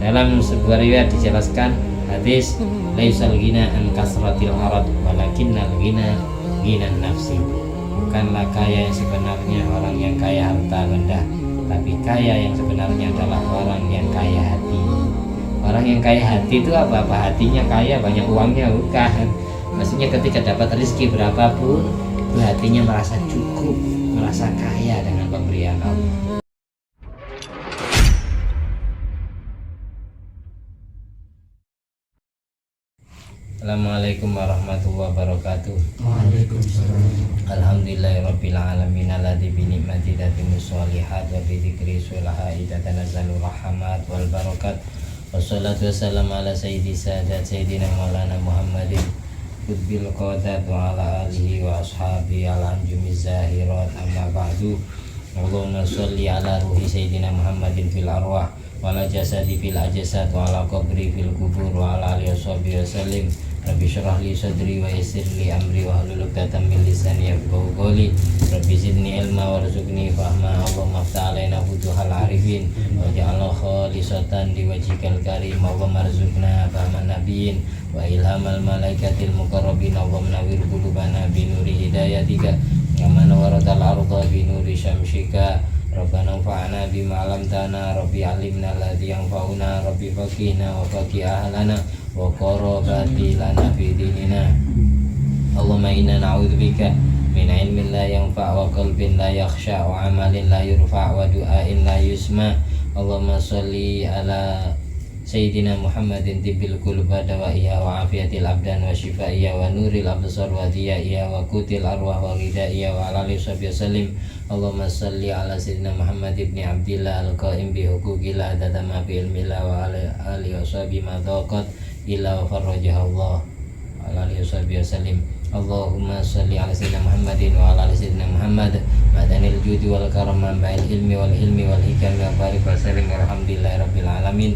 Dalam sebuah riwayat dijelaskan hadis laisal ghina an kasratil arad walakinnal ghina ghinan nafsi. Bukanlah kaya yang sebenarnya orang yang kaya harta benda, tapi kaya yang sebenarnya adalah orang yang kaya hati. Orang yang kaya hati itu apa? Hatinya kaya, banyak uangnya? Bukan. Maksudnya ketika dapat rezeki berapapun, itu hatinya merasa cukup, merasa kaya dengan pemberian Allah. Assalamualaikum warahmatullahi wabarakatuh. Waalaikumsalam. Alhamdulillahirabbil alamin alladzi bi ni'mati tatimmus sholihat wa bi dzikri sholahi tatanazzalu rahmat wal barakat. Wassalatu wassalamu ala sayyidina maulana Muhammadin qutbil qadat wa ala alihi wa ashabihi al anjumiz zahirat amma ba'du. Allahumma sholli ala ruhi sayyidina Muhammadin fil arwah wa ala jasadi fil ajsad wa ala qabri fil kubur wa ala alihi washabihi wasallim. Rabbi syrah li sadri wa yassir li amri wa hlul 'uqdatam min lisani yafqahu qawli. Rabbi zidni ilma warzuqni fahma. Allahumma aftah alaina futuhal arifin waj'alna khalisatan liwajhikal karim. Allahumma arzuqna fahman nabiyyin wa ilhamal malaikatil muqarrabin. Allahumma nawwir qulubana bi nuri hidayatika kama nawwaratal arda bi nuri syamsika. Rabbana anfa'na bima 'allamtana. Rabbi 'allimna alladzi yanfa'una. Rabbi faqihna wa faqih ahlana wa qarabati lana fi dinina. Allahumma inna na'udzubika min ilmin la yanfa' wa qalbin la yakhsha wa amalin la yurfa' wa du'ain la yusma. Allahumma sholli ala Sayyidina Muhammadin tibbil qulub wa dawaiha wa afiyatil abdan wa shifaiha wa nuril absar wa diyaiha wa kutil arwah wa ghidaiha wa ala alihi wasallim. Allahumma salli ala Sayyidina Muhammad ibn Abdillah al-qaim bi huquqillah adadama bi ilmillah wa ala alihi washabihi ma dhaqat illa wa farrajaha Allah wa ala alihi wasallim. Allahumma salli ala Sayyidina Muhammadin wa ala ali Sayyidina Muhammad madanil judi wal karam ma'al ilmi wal hilmi wal hikam wa barik wa sallim walhamdulillahi rabbil alamin.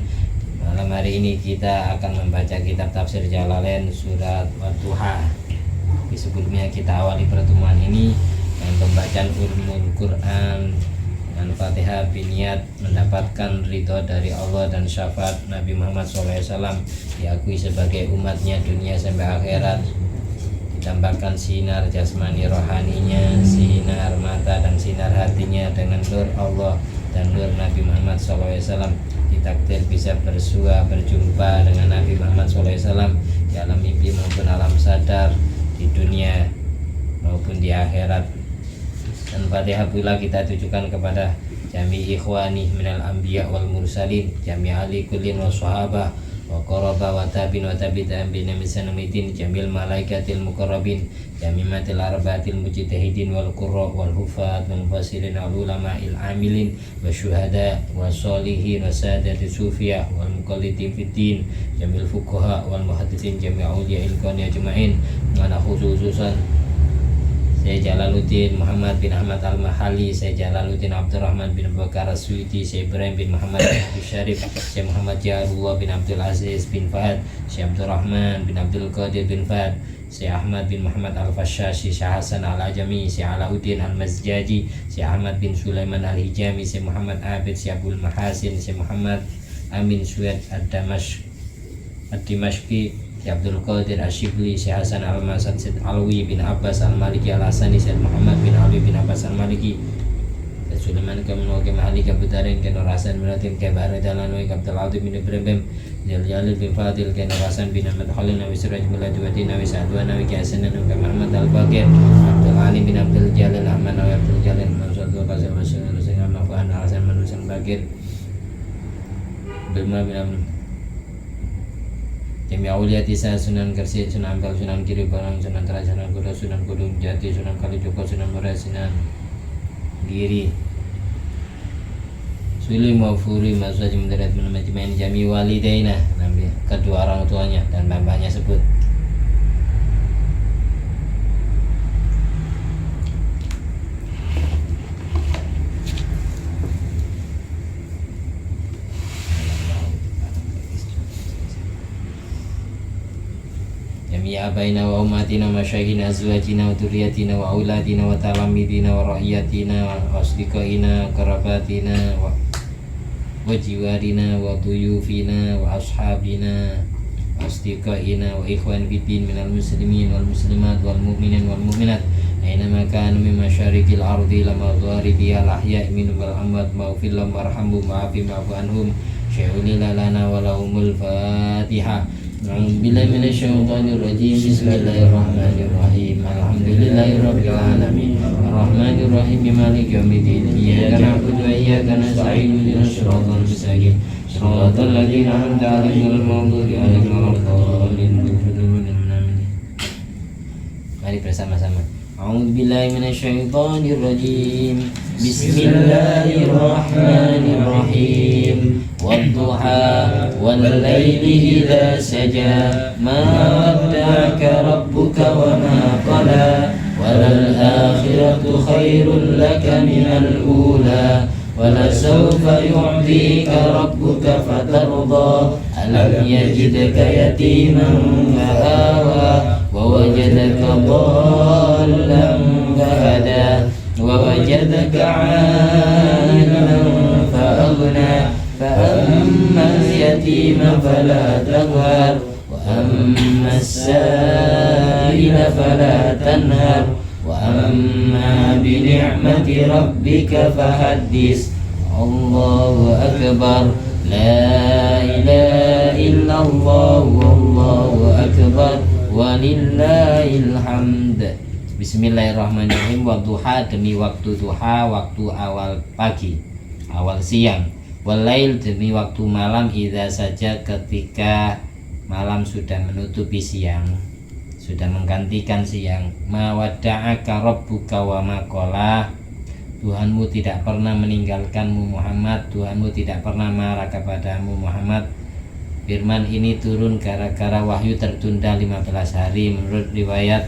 Malam hari ini kita akan membaca kitab tafsir Jalalain surat Wadduha. Di sebelumnya kita awali pertemuan ini dengan pembacaan ulumul Quran dan Fatihah biniat mendapatkan ridho dari Allah dan syafaat Nabi Muhammad SAW, diakui sebagai umatnya dunia sampai akhirat, ditambahkan sinar jasmani rohaninya, sinar mata dan sinar hatinya dengan nur Allah dan nur Nabi Muhammad SAW. Ditakdir bisa berjumpa dengan Nabi Muhammad SAW di alam mimpi maupun alam sadar, di dunia maupun di akhirat. Dan Fatihah pula kita tujukan kepada jami ikhwani minal anbiya wal mursalin, jami ali kullin wa sahabah wa qaraba wa tabin wa tabi'an bi namisanamitin, jamil malaikatil muqarrabin, jamimatil arbaatil mujtahidin wal qurra wal hufat wal mufassirin wal ulama'il amilin wa syuhada wa sholihin wa sadati sufiyah wal muqallidin fiddin, jamil fuqaha wal muhaddithin, jami' awliya ilqani ajma'in. Mana khususan saya Jalaluddin Muhammad bin Ahmad Al-Mahali, saya Jalaluddin Abdurrahman bin Bakar As-Suiti, saya Ibrahim bin Muhammad Abdul Syarif, saya Muhammad Jarullah bin Abdul Aziz bin Fahad, saya Abdurrahman bin Abdul Qadir bin Fahad, saya Ahmad bin Muhammad Al-Fashashi, saya Hasan Al-Ajami, saya Alauddin Al-Mazjaji, saya Ahmad bin Sulaiman Al-Hijami, saya Muhammad Abid, saya Abdul Mahasin, saya Muhammad Amin Sued Ad-Dimashqi, Syekh Abdul Qadir Asyibli, Syekh Hasan Al-Masad, Syed Alwi bin Abbas Al-Maliki Al-Hasani, Syed Muhammad bin Ali bin Abbas Al-Maliki, Syed Sulaiman Kamun Waqim Mahali Kabutarin, Kenur Hasan bin Latim Kabarat Al-Anwai, Abdul Adim bin Ibrahim, Jalil bin Fadil, Kenur Hasan bin Ahmad Khalil, Nabi Siraj Miladiwati, Nabi Sa'adwa, Nabi Kiasan, Nabi Muhammad Al-Baqir, Abdul Ali bin Abdul Jalil, Ahmad Nabi Abdul Jalil, Mansudul Qasir Masyarakat Rasulullah, Nafu'an Al-Hasan Manusan Baqir, Bilma bin Abdul Jami Aulia Tisa, Sunan Gresik, Sunan Ampel, Sunan Giri Barang, Sunan Teras, Sunan Kudus, Sunan Kudung Jati, Sunan Kalijogo, Sunan Murai, Sunan Giri Suli Maufuri Maswaj Mendarat Menamajimain Jami Walidaina, Nabi kedua orang tuanya dan bapaknya sebut. Ya baina wa umatina wa masyaihina azwajina wa dzurriyyatina wa auladina wa talamidina wa ra'iyatina wa asdiqaina wa karabatina wa وجوارنا وضيوفنا وأصحابنا وأصدقائنا وإخوان في الدين من المسلمين والمسلمات والمؤمنين والمؤمنات أينما كانوا من مشارق الأرض إلى مغاربها الأحياء منهم والأموات واغفر لهم وارحمهم وعافهم واعف عنهم شيء لنا ولهم الفاتحة. أعوذ بالله من الشيطان الرجيم. بسم الله الرحمن الرحيم. الحمد لله رب العالمين الرحمن الرحيم مالك يوم الدين إياك نعبد وإياك نستعين اهدنا الصراط المستقيم صراط الذين أنعمت عليهم غير المغضوب عليهم ولا الضالين. Mari bersama-sama. A'udzu billahi minasyaitonir rajim. Bismillahirrahmanirrahim. Wadduha wal laili idza saja ma wadda'aka rabbuka wa ma qala walal akhiratu khairul laka minal ula walasawfa yu'tika rabbuka fatarda alam yajidka yatiman fa'awa ووجدك ضالا فهدى ووجدك عائلا فأغنى فأما اليتيم فلا تقهر وأما السائل فلا تنهر وأما بنعمة ربك فحدث. الله أكبر. لا إله إلا الله والله أكبر walillahil hamd. Bismillahirrahmanirrahim. Wadduha, demi waktu duha, waktu awal pagi, awal siang. Walail, demi waktu malam, idza saja, ketika malam sudah menutupi siang, sudah menggantikan siang. Ma wadda'aka rabbuka wa ma qala. Tuhanmu tidak pernah meninggalkanmu Muhammad, Tuhanmu tidak pernah marah kepadamu Muhammad. Firman ini turun gara-gara wahyu tertunda 15 hari menurut riwayat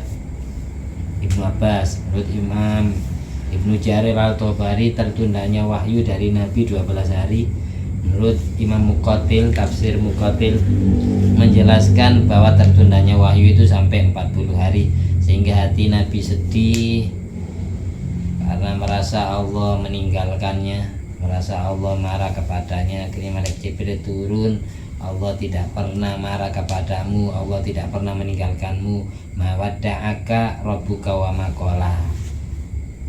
Ibnu Abbas. Menurut Imam Ibnu Jarir al-Tabari, tertundanya wahyu dari Nabi 12 hari. Menurut Imam Muqatil, tafsir Muqatil menjelaskan bahwa tertundanya wahyu itu sampai 40 hari, sehingga hati Nabi sedih karena merasa Allah meninggalkannya, merasa Allah marah kepadanya. Akhirnya malaikat Jibril turun. Allah tidak pernah marah kepadamu, Allah tidak pernah meninggalkanmu. Ma wadda'aka rabbuka wa ma qala.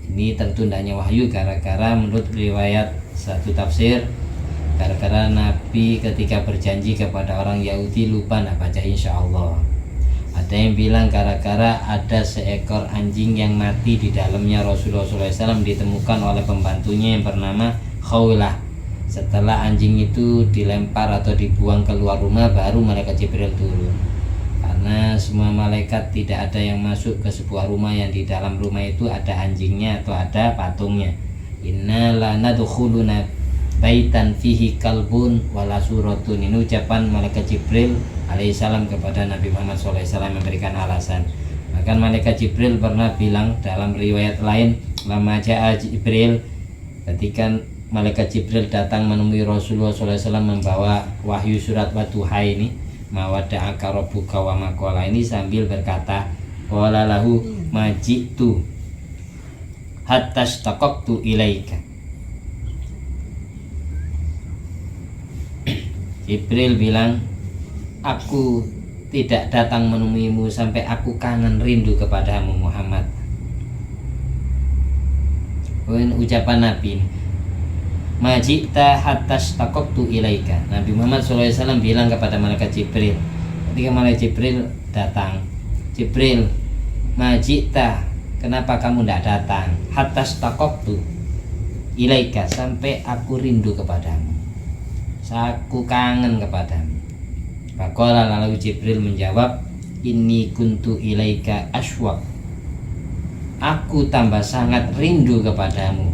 Ini tertundanya wahyu gara-gara menurut riwayat satu tafsir, gara-gara Nabi ketika berjanji kepada orang Yahudi lupa nak baca insyaallah. Ada yang bilang gara-gara ada seekor anjing yang mati di dalamnya Rasulullah SAW ditemukan oleh pembantunya yang bernama Khawlah. Setelah anjing itu dilempar atau dibuang keluar rumah, baru malaikat Jibril turun. Karena semua malaikat tidak ada yang masuk ke sebuah rumah yang di dalam rumah itu ada anjingnya atau ada patungnya. Inna la nadkhuluna baitan fihi kalbun wala suratun. Ini ucapan malaikat Jibril alaihissalam kepada Nabi Muhammad SAW memberikan alasan. Maka malaikat Jibril pernah bilang dalam riwayat lain, lama ja'a Jibril, ketika malaikat Jibril datang menemui Rasulullah SAW membawa wahyu surat Wadduha ini, ma wadda'aka rabbuka wa ma qala, ini sambil berkata, qala lahu majitu hatta istaqaqtu ilaika. Jibril bilang, aku tidak datang menemuimu sampai aku kangen rindu kepadamu Muhammad. Ucapan Nabi ini, majita hatas takoktu ilaika. Nabi Muhammad SAW bilang kepada malaikat Jibril, ketika malaikat Jibril datang, Jibril, majita, kenapa kamu tidak datang? Hatas takoktu ilaika, sampai aku rindu kepadamu, aku kangen kepadamu. Faqala, lalu Jibril menjawab, inni kuntu ilaika aswaq, aku tambah sangat rindu kepadamu,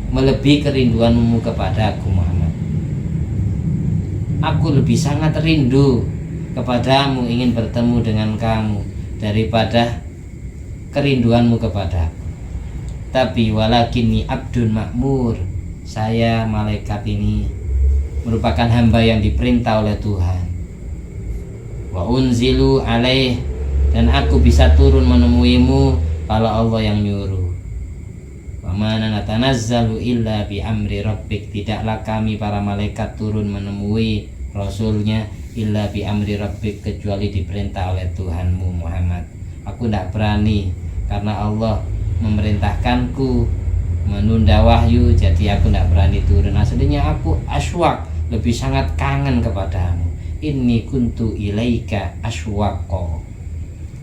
melebihi kerinduanmu kepada aku Muhammad. Aku lebih sangat rindu kepadamu, ingin bertemu dengan kamu daripada kerinduanmu kepada aku. Tapi walakinni abdun ma'mur, saya malaikat ini merupakan hamba yang diperintah oleh Tuhan. Wa unzilu alaih, dan aku bisa turun menemuimu kalau Allah yang nyuruh. Wa Wa ma natanazzalu illa bi amri rabbik, tidaklah kami para malaikat turun menemui rasulnya illa bi amri rabbik, kecuali diperintah oleh Tuhanmu Muhammad. Aku tidak berani karena Allah memerintahkanku menunda wahyu, jadi aku tidak berani turun. Aslinya aku aswak, lebih sangat kangen kepadamu. Inni kuntu ilaika aswaqo,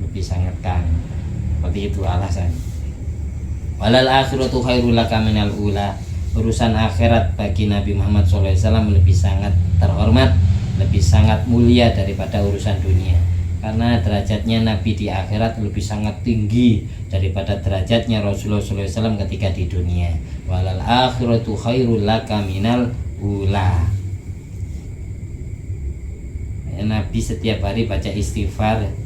lebih sangat kangen. Seperti itu alasan. Walal akhiratu khairul laka minal ula, urusan akhirat bagi Nabi Muhammad SAW lebih sangat terhormat, lebih sangat mulia daripada urusan dunia. Karena derajatnya Nabi di akhirat lebih sangat tinggi daripada derajatnya Rasulullah SAW ketika di dunia. Walal akhiratu khairul laka minal ula. Nabi setiap hari baca istighfar.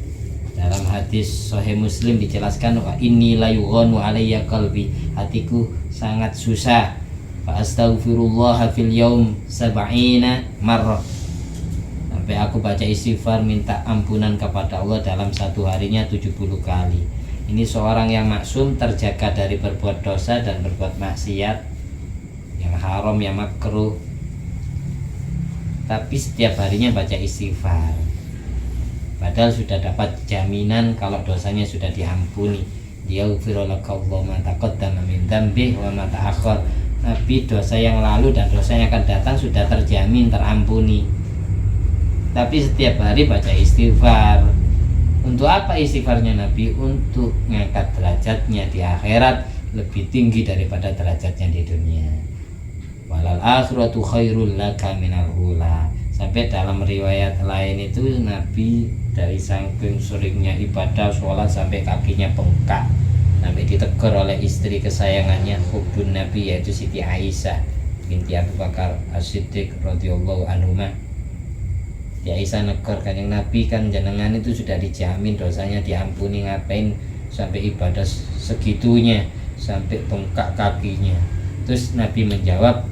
Dalam hadis Sahih Muslim dijelaskan, wa inni la yughanu alayya qalbi, hatiku sangat susah. Fa astaghfirullah fil yaum 70 marrah, sampai aku baca istighfar minta ampunan kepada Allah dalam satu harinya 70 kali. Ini seorang yang maksum, terjaga dari berbuat dosa dan berbuat maksiat yang haram, yang makruh, tapi setiap harinya baca istighfar. Padahal sudah dapat jaminan kalau dosanya sudah diampuni. Yaghfiru laka Allahu ma taqaddama min dzambih wa ma ta'akhkhar. Nabi dosa yang lalu dan dosa yang akan datang sudah terjamin terampuni. Tapi setiap hari baca istighfar. Untuk apa istighfarnya Nabi? Untuk mengangkat derajatnya di akhirat lebih tinggi daripada derajatnya di dunia. Walal akhiratu khairul laka minal ula. Sampai dalam riwayat lain itu Nabi dari saking seringnya ibadah sholat sampai kakinya bengkak, sampai ditegur oleh istri kesayangannya hubun Nabi, yaitu Siti Aisyah binti Abu Bakar As-Siddiq radhiyallahu anhumah. Ya Aisyah negur, kanjeng Nabi kan jenengan itu sudah dijamin dosanya diampuni, ngapain sampai ibadah segitunya sampai bengkak kakinya. Terus Nabi menjawab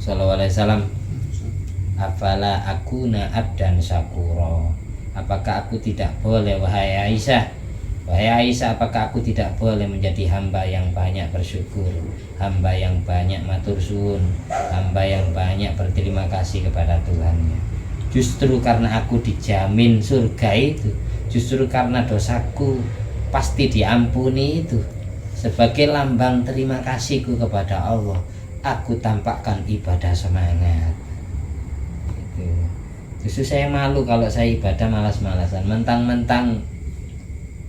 sallallahu alaihi wasallam, afala akuna abdan syakura, apakah aku tidak boleh wahai Aisyah, apakah aku tidak boleh menjadi hamba yang banyak bersyukur, hamba yang banyak matur suwun, hamba yang banyak berterima kasih kepada Tuhannya. Justru karena aku dijamin surga itu, justru karena dosaku pasti diampuni itu, sebagai lambang terima kasihku kepada Allah, aku tampakkan ibadah semangat. Justru saya malu kalau saya ibadah malas-malasan, mentang-mentang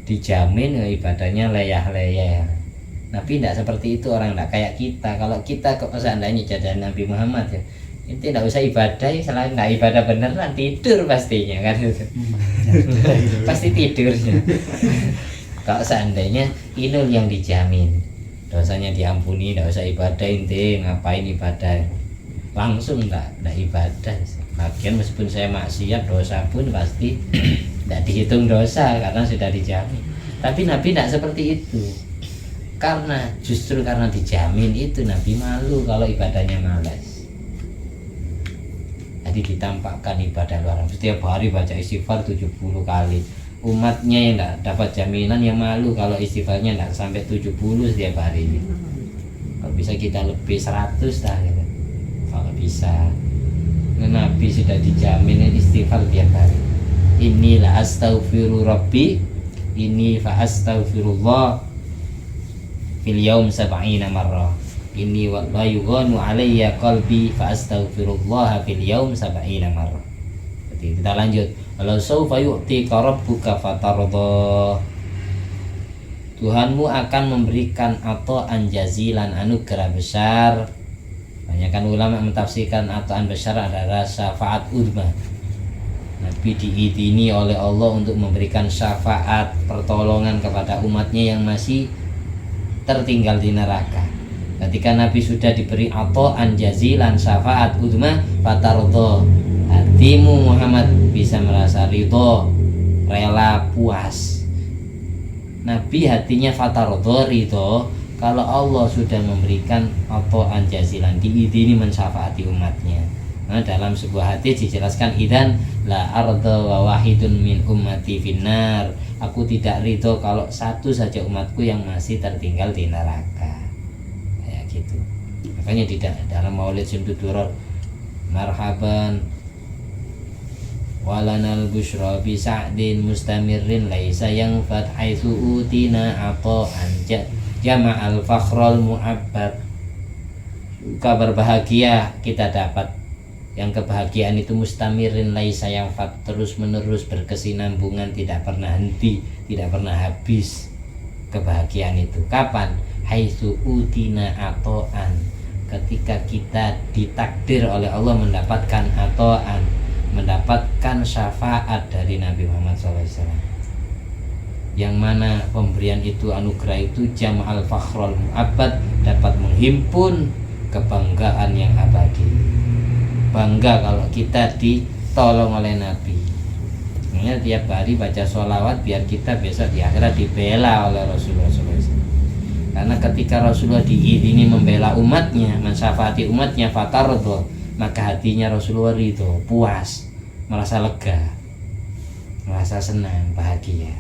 dijamin ya ibadahnya leyah-leyah. Nabi tidak seperti itu, orang tidak kayak kita. Kalau kita kok seandainya jadi Nabi Muhammad ya, itu tidak usah ibadah, selain tidak ibadah beneran tidur pastinya kan. Pasti tidurnya. Kalau seandainya inul yang dijamin dosanya diampuni, tidak usah ibadah, inti ngapain ibadah, langsung tidak ibadah. Lagian meskipun saya maksiat, dosa pun pasti tidak dihitung dosa karena sudah dijamin. Tapi Nabi tidak seperti itu. Justru karena dijamin itu Nabi malu kalau ibadahnya malas. Jadi ditampakkan ibadah luar. Setiap hari baca istighfar 70 kali. Umatnya yang tidak dapat jaminan yang malu kalau istighfarnya tidak sampai 70 setiap hari. Kalau bisa kita lebih 100 lah gitu. Kalau bisa. Nabi sudah dijamin istighfar tiap hari. Inilah astaghfiru rabbi, ini fa astaghfirullah fil yaum 70 marrah. Ini wa yughanu alayya qalbi fa astaghfirullah fil yaum 70 marrah. Jadi kita lanjut. Walau saufa yu'tika rabbuka fatardha. Tuhanmu akan memberikan ata'an jazilan, anugerah besar. Banyakan ulama mentafsirkan ata'an besar adalah syafaat uzma. Nabi diizini oleh Allah untuk memberikan syafaat, pertolongan kepada umatnya yang masih tertinggal di neraka. Ketika Nabi sudah diberi ata'an jazilan, syafaat uzma, fatardha, hatimu Muhammad bisa merasa ridho, rela, puas. Nabi hatinya fatardha, ridho kalau Allah sudah memberikan ata'an jazilan, diizini mensyafaati umatnya. Nah, dalam sebuah hadis dijelaskan, idan la arda wa wahidun min ummati finnar, aku tidak ridho kalau satu saja umatku yang masih tertinggal di neraka. gitu. Makanya tidak dalam Maulid Simtuturor marhaban walanal busyra bi sa'din mustamirrin laisa yang fat haitsu utina ata'an jama'al fakhrul mu'abbad. Kabar bahagia kita dapat, yang kebahagiaan itu mustamirin laisa yang fat, terus menerus berkesinambungan, tidak pernah henti, tidak pernah habis. Kebahagiaan itu kapan? Haitsu utina ata'an, ketika kita ditakdir oleh Allah mendapatkan ata'an, mendapatkan syafaat dari Nabi Muhammad SAW, yang mana pemberian itu, anugerah itu jama'al fakhrul mu'abbad, dapat menghimpun kebanggaan yang abadi. Bangga kalau kita ditolong oleh Nabi. Makanya tiap hari baca sholawat biar kita besok di akhirat dibela oleh Rasulullah SAW. Karena ketika Rasulullah diiringi membela umatnya, mensyafaati umatnya, fatardo, maka hatinya Rasulullah ridho, puas, merasa lega, merasa senang, bahagia.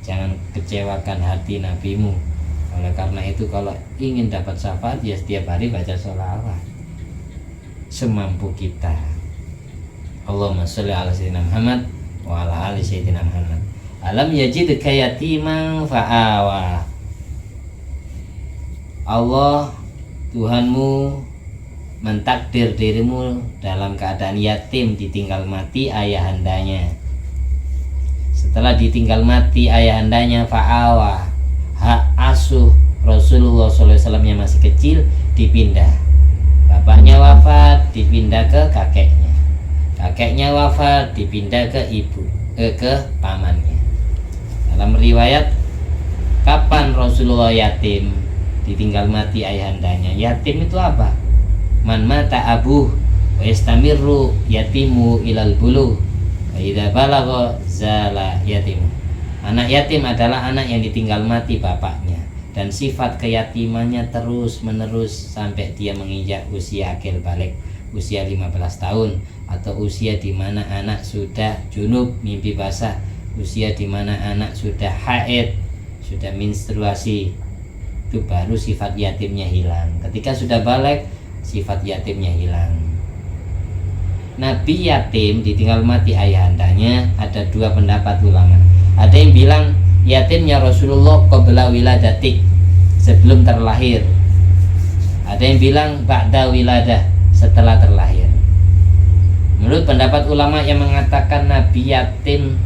Jangan kecewakan hati nabimu. Oleh karena itu kalau ingin dapat syafaat ya setiap hari baca sholawat semampu kita. Allahumma sholli ala sayyidina Muhammad wa ala ali sayyidina Muhammad. Alam yajidka yatiman fa'awa. Allah Tuhanmu mentakdir dirimu dalam keadaan yatim, ditinggal mati ayahandanya. Setelah ditinggal mati ayahandanya, fa'awa, hak asuh Rasulullah SAW yang masih kecil dipindah. Bapaknya wafat, dipindah ke kakeknya. Kakeknya wafat, dipindah ke ke pamannya. Dalam riwayat, kapan Rasulullah yatim, ditinggal mati ayahandanya? Yatim itu apa? Man mata abuh wa istamirru yatimu ilal buluh wa idza balagha zala yatimu. Anak yatim adalah anak yang ditinggal mati bapaknya, dan sifat keyatimannya terus menerus sampai dia menginjak usia akil balik, usia 15 tahun, atau usia di mana anak sudah junub, mimpi basah, usia di mana anak sudah haid, sudah menstruasi. Itu baru sifat yatimnya hilang. Ketika sudah balik, sifat yatimnya hilang. Nabi yatim ditinggal mati ayahandanya, ada dua pendapat ulama. Ada yang bilang yatimnya Rasulullah qabla wiladatik, sebelum terlahir. Ada yang bilang ba'da wiladah, setelah terlahir. Menurut pendapat ulama yang mengatakan Nabi yatim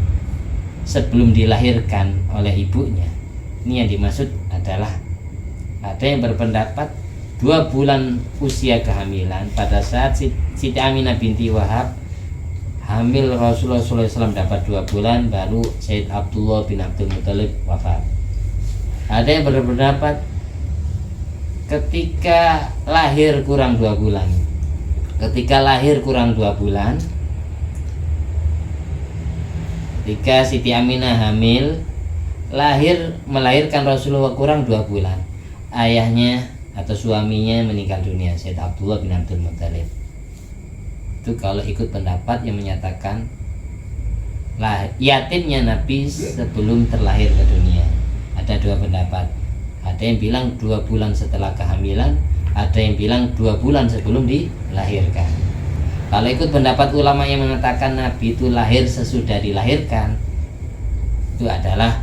sebelum dilahirkan oleh ibunya, ini yang dimaksud adalah, ada yang berpendapat 2 bulan usia kehamilan, pada saat Siti Aminah binti Wahab hamil Rasulullah SAW dapat 2 bulan, baru Sayyid Abdullah bin Abdul Muthalib wafat. Ada yang berpendapat ketika lahir kurang 2 bulan. Ketika lahir kurang 2 bulan, ketika Siti Aminah hamil, melahirkan Rasulullah kurang 2 bulan, ayahnya atau suaminya meninggal dunia, Sayyid Abdullah bin Abdul Muthalib. Itu kalau ikut pendapat yang menyatakan yatimnya Nabi sebelum terlahir ke dunia. Ada 2 pendapat. Ada yang bilang 2 bulan setelah kehamilan, ada yang bilang 2 bulan sebelum dilahirkan. Kalau ikut pendapat ulama yang mengatakan Nabi itu lahir sesudah dilahirkan, itu adalah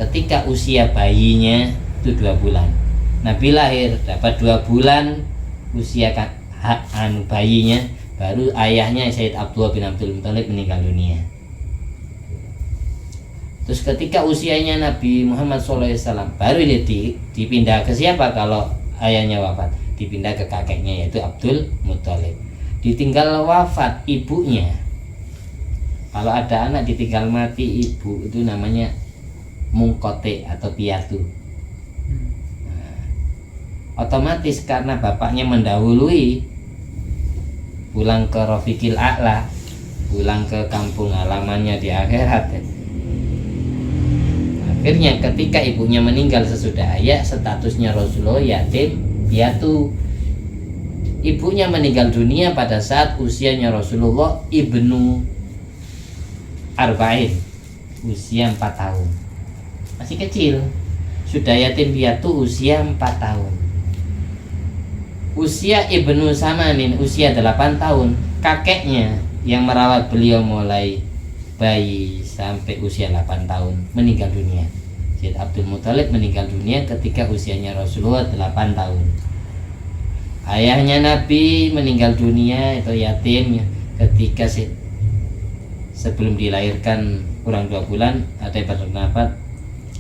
ketika usia bayinya itu 2 bulan. Nabi lahir dapat 2 bulan usia bayinya, baru ayahnya Sayyid Abdullah bin Abdul Muthalib meninggal dunia. Terus ketika usianya Nabi Muhammad SAW, baru dipindah ke siapa kalau ayahnya wafat? Dipindah ke kakeknya, yaitu Abdul Muthalib. Ditinggal wafat ibunya. Kalau ada anak ditinggal mati ibu, itu namanya mungkote atau piatu. Otomatis karena bapaknya mendahului, pulang ke Rafiqil A'la, pulang ke kampung halamannya di akhirat. Akhirnya ketika ibunya meninggal sesudah ayah, statusnya Rasulullah yatim piatu. Ibunya meninggal dunia pada saat usianya Rasulullah ibnu arba'in, usia 4 tahun, masih kecil. Sudah yatim piatu usia 4 tahun. usia Ibnu Samanin usia 8 tahun, kakeknya yang merawat beliau mulai bayi sampai usia 8 tahun meninggal dunia. Sayyid Abdul Muthalib meninggal dunia ketika usianya Rasulullah 8 tahun. Ayahnya Nabi meninggal dunia itu yatim ketika sebelum dilahirkan kurang 2 bulan, ada yang berpendapat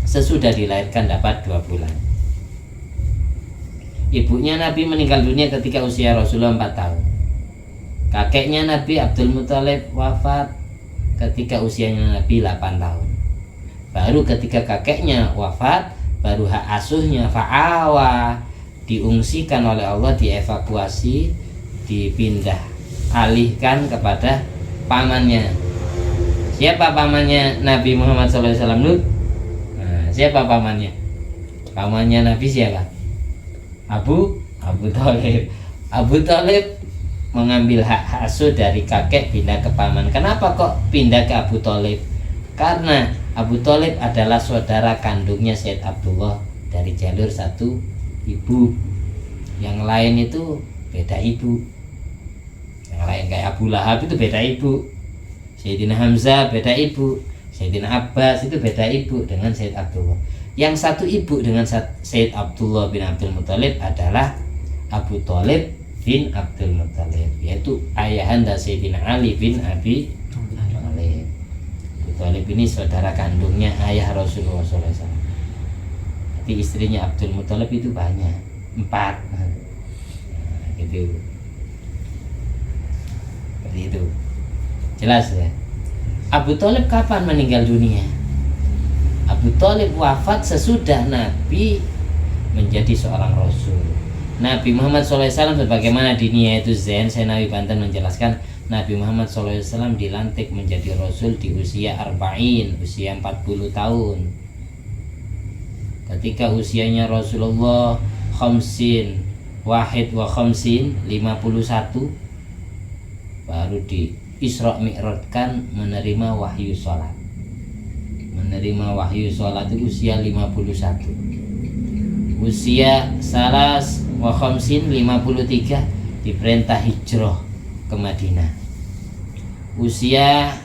sesudah dilahirkan dapat 2 bulan. Ibunya Nabi meninggal dunia ketika usia Rasulullah 4 tahun. Kakeknya Nabi Abdul Muthalib wafat ketika usianya Nabi 8 tahun. Baru ketika kakeknya wafat, baru hak asuhnya fa'awa diungsikan oleh Allah, dievakuasi, dipindah alihkan kepada pamannya. Siapa pamannya Nabi Muhammad SAW? Nah, siapa pamannya? Pamannya Nabi siapa? Abu Thalib. Abu Thalib mengambil hak asuh dari kakek pindah ke paman. Kenapa kok pindah ke Abu Thalib? Karena Abu Thalib adalah saudara kandungnya Sayyid Abdullah dari jalur satu ibu. Yang lain itu beda ibu. Yang lain kayak Abu Lahab itu beda ibu. Sayyidina Hamzah beda ibu. Sayyidina Abbas itu beda ibu dengan Sayyid Abdullah. Yang satu ibu dengan Sayyid Abdullah bin Abdul Muthalib adalah Abu Thalib bin Abdul Muthalib, yaitu ayahanda Sayyidina Ali bin Abi Thalib. Abu Thalib ini saudara kandungnya ayah Rasulullah SAW. Jadi istrinya Abdul Muthalib itu banyak, 4. Nah, gitu. Seperti itu. Jelas ya. Abu Thalib kapan meninggal dunia? Abu Thalib wafat sesudah Nabi menjadi seorang Rasul. Nabi Muhammad SAW sebagaimana di Niyatul Zain Senawi Banten menjelaskan, Nabi Muhammad SAW dilantik menjadi Rasul di usia 40, usia 40 tahun. Ketika usianya Rasulullah khamsin wahid wa khamsin 51, baru di Isra Mi'rajkan menerima wahyu sholat. Menerima wahyu sholat itu usia 51. Usia salas wa khamsin 53 diperintah hijrah ke Madinah. Usia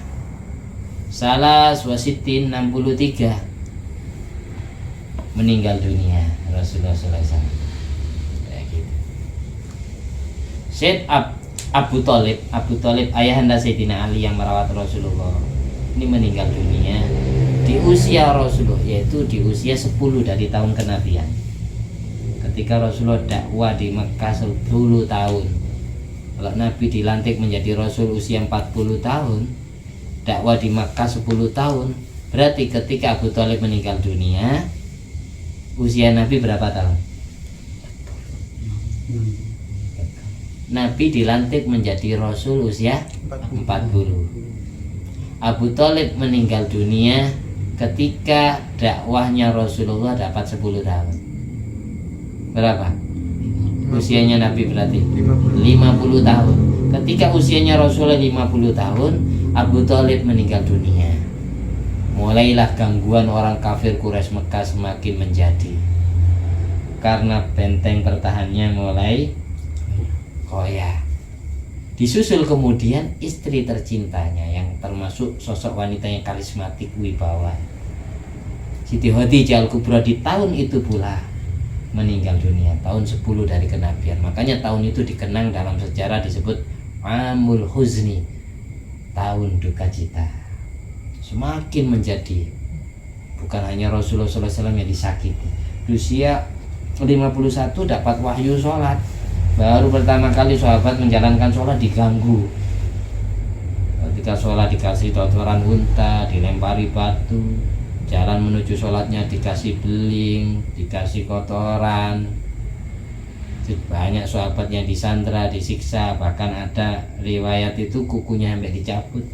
salas wa sittin 63 meninggal dunia Rasulullah SAW. Ya gitu. Sayyid Abu Thalib ayahanda Sayyidina Ali yang merawat Rasulullah ini meninggal dunia di usia Rasulullah, yaitu di usia 10 dari tahun kenabian. Ketika Rasulullah dakwah di Mekah 10 tahun. Kalau Nabi dilantik menjadi Rasul usia 40 tahun, dakwah di Mekah 10 tahun, berarti ketika Abu Thalib meninggal dunia, usia Nabi berapa tahun? Nabi dilantik menjadi Rasul usia 40. Abu Thalib meninggal dunia ketika dakwahnya Rasulullah dapat 10 tahun. Berapa? Usianya Nabi berarti 50 tahun. Ketika usianya Rasulullah 50 tahun, Abu Thalib meninggal dunia. Mulailah gangguan orang kafir Quraisy Mekah semakin menjadi, karena benteng pertahanannya mulai koyak. Disusul kemudian istri tercintanya yang termasuk sosok wanita yang karismatik wibawa, Siti Khadijah Al-Kubra, di tahun itu pula meninggal dunia, tahun 10 dari kenabian. Makanya tahun itu dikenang dalam sejarah disebut Amul Huzni, tahun duka cita. Semakin menjadi, bukan hanya Rasulullah SAW yang disakiti. Usia 51 dapat wahyu sholat. Baru pertama kali sahabat menjalankan sholat diganggu. Ketika sholat dikasih totoran unta, dilempari batu. Jalan menuju sholatnya dikasih beling, dikasih kotoran. Banyak sahabat yang disandra, disiksa. Bahkan ada riwayat itu kukunya sampai dicabut.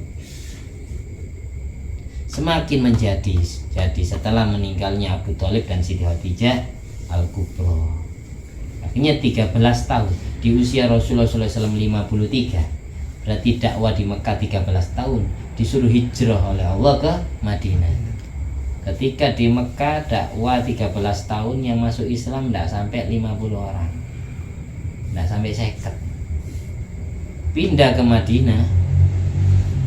Semakin menjadi. Jadi setelah meninggalnya Abu Thalib dan Siti Khadijah Al-Kubra, akhirnya 13 tahun di usia Rasulullah SAW 53, berarti dakwah di Mekah 13 tahun, disuruh hijrah oleh Allah ke Madinah. Ketika di Mekah dakwah 13 tahun, yang masuk Islam tidak sampai 50 orang. Nggak sampai 50. Pindah ke Madinah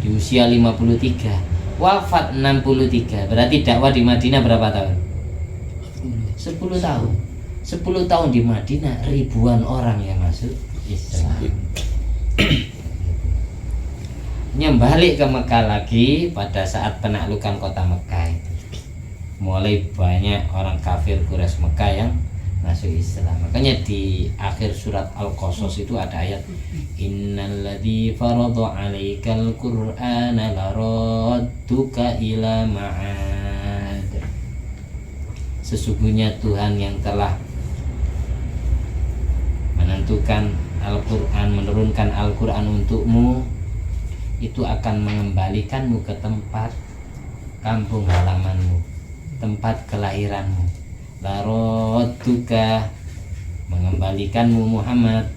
di usia 53, wafat 63. Berarti dakwah di Madinah berapa tahun? 10 tahun. 10 tahun di Madinah, ribuan orang yang masuk Islam. Balik ke Mekah lagi pada saat penaklukan kota Mekah itu. Mulai banyak orang kafir Quraisy Mekah yang masuk Islam. Makanya di akhir surat Al-Qasas itu ada ayat innalladzi farada 'alaikal qur'ana laradduka ila ma'ad. Sesungguhnya Tuhan yang telah menentukan Al-Qur'an, menurunkan Al-Qur'an untukmu, itu akan mengembalikanmu ke tempat kampung halamanmu, tempat kelahiranmu. Laradduka, mengembalikanmu Muhammad,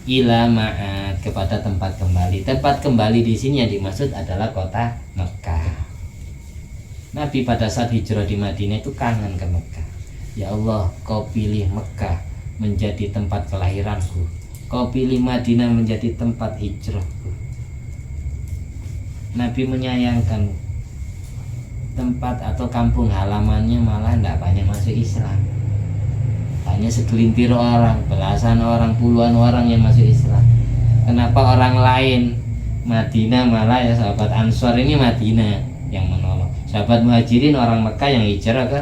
ila ma'ad, kepada tempat kembali. Tempat kembali di sini yang dimaksud adalah kota Mekah. Nabi pada saat hijrah di Madinah itu kangen ke Mekah. Ya Allah, kau pilih Mekah menjadi tempat kelahiranku, kau pilih Madinah menjadi tempat hijrahku. Nabi menyayangkan tempat atau kampung halamannya malah tidak banyak masuk Islam. Hanya segelintir orang, belasan orang, puluhan orang yang masuk Islam. Kenapa orang lain Madinah malah ya sahabat Ansor ini Madinah yang menolong. Sahabat Muhajirin orang Mekah yang hijrah ke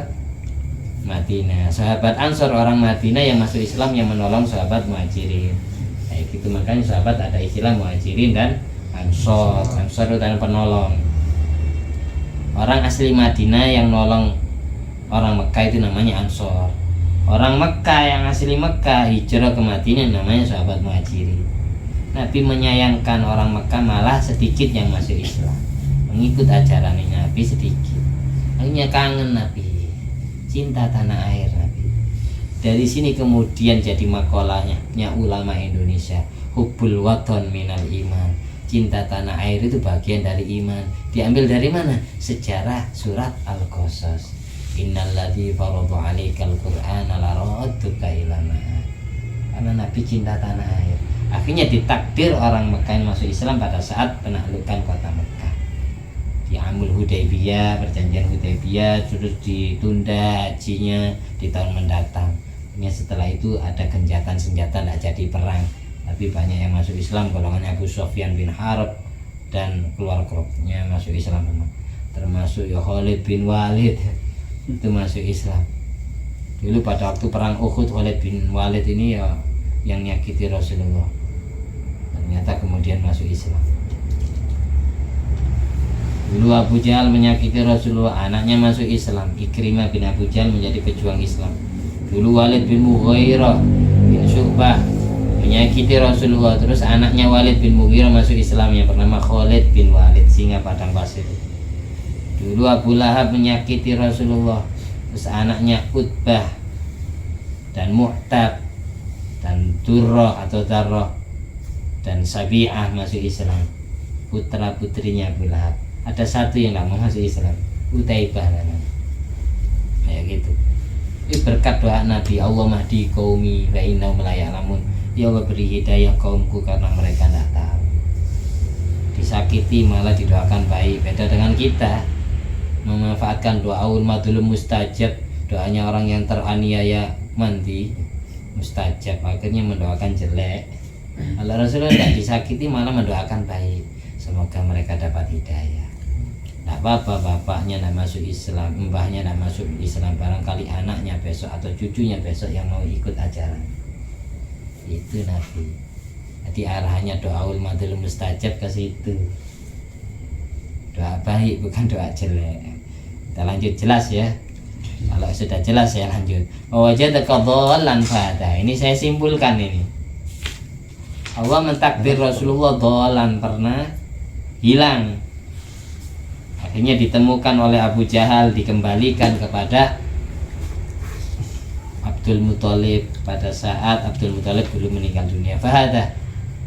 Madinah. Sahabat Ansor orang Madinah yang masuk Islam yang menolong sahabat Muhajirin. Kayak gitu, makanya sahabat ada istilah Muhajirin dan Ansor. Ansor itu penolong. Orang asli Madinah yang nolong orang Mekah itu namanya Ansor. Orang Mekah yang asli Mekah hijrah ke Madinah namanya sahabat Muhajirin. Nabi menyayangkan orang Mekah malah sedikit yang masuk Islam, mengikut ajaran Nabi sedikit. Akhirnya kangen Nabi, cinta tanah air Nabi. Dari sini kemudian jadi makolahnya ulama Indonesia, hubbul waton minal iman. Cinta tanah air itu bagian dari iman. Diambil dari mana? Sejarah surat Al-Qasas. Innalladzi farada 'alaikal qur'ana laradduka ila ma'ad. Karena Nabi cinta tanah air. Akhirnya ditakdir orang Mekah yang masuk Islam pada saat penaklukan kota Mekah. Di Amul Hudaybiyah, perjanjian Hudaybiyah, terus ditunda hajinya di tahun mendatang. Setelah itu ada genjatan senjata, tidak jadi perang. Tapi banyak yang masuk Islam, golongan Abu Sufyan bin Harb dan keluarganya masuk Islam, termasuk ya Khalid bin Walid itu masuk Islam. Dulu pada waktu perang Uhud, Khalid bin Walid ini ya yang nyakiti Rasulullah, ternyata kemudian masuk Islam. Dulu Abu Jahal menyakiti Rasulullah, anaknya masuk Islam. Ikrimah bin Abu Jahal menjadi pejuang Islam. Dulu Walid bin Mughirah bin Syu'bah menyakiti Rasulullah, terus anaknya Walid bin Mughirah masuk Islam yang bernama Khalid bin Walid, singa padang pasir. Dulu Abu Lahab menyakiti Rasulullah, terus anaknya Utbah dan Mu'tab dan Durrah atau Darrah dan Sabi'ah masuk Islam, putra putrinya Abu Lahab. Ada satu yang tidak mau masuk Islam, Utaibah namanya. Kayak gitu. Ini berkat doa Nabi, Allah mahdi qaumi wa innahum la ya'lamun. Ya Allah, beri hidayah kaumku karena mereka tidak tahu. Disakiti malah didoakan baik. Beda dengan kita, memanfaatkan doaul madlum mustajab, doanya orang yang teraniaya mandi mustajab, akhirnya mendoakan jelek. Kalau Rasulullah tidak disakiti malah mendoakan baik, semoga mereka dapat hidayah. Tidak apa-apa bapaknya tidak masuk Islam, mbahnya tidak masuk Islam, barangkali anaknya besok atau cucunya besok yang mau ikut ajaran. Itu Nabi. Jadi arahannya doaul madlum mustajab ke situ. Doa baik bukan doa jelek. Kita lanjut, jelas ya. Kalau sudah jelas saya lanjut. Wajadaka dhallan fahada. Ini saya simpulkan ini. Allah mentakdir Rasulullah dhallan, pernah hilang. Akhirnya ditemukan oleh Abu Jahal, dikembalikan kepada Abdul Muthalib pada saat Abdul Muthalib belum meninggal dunia. Fahada,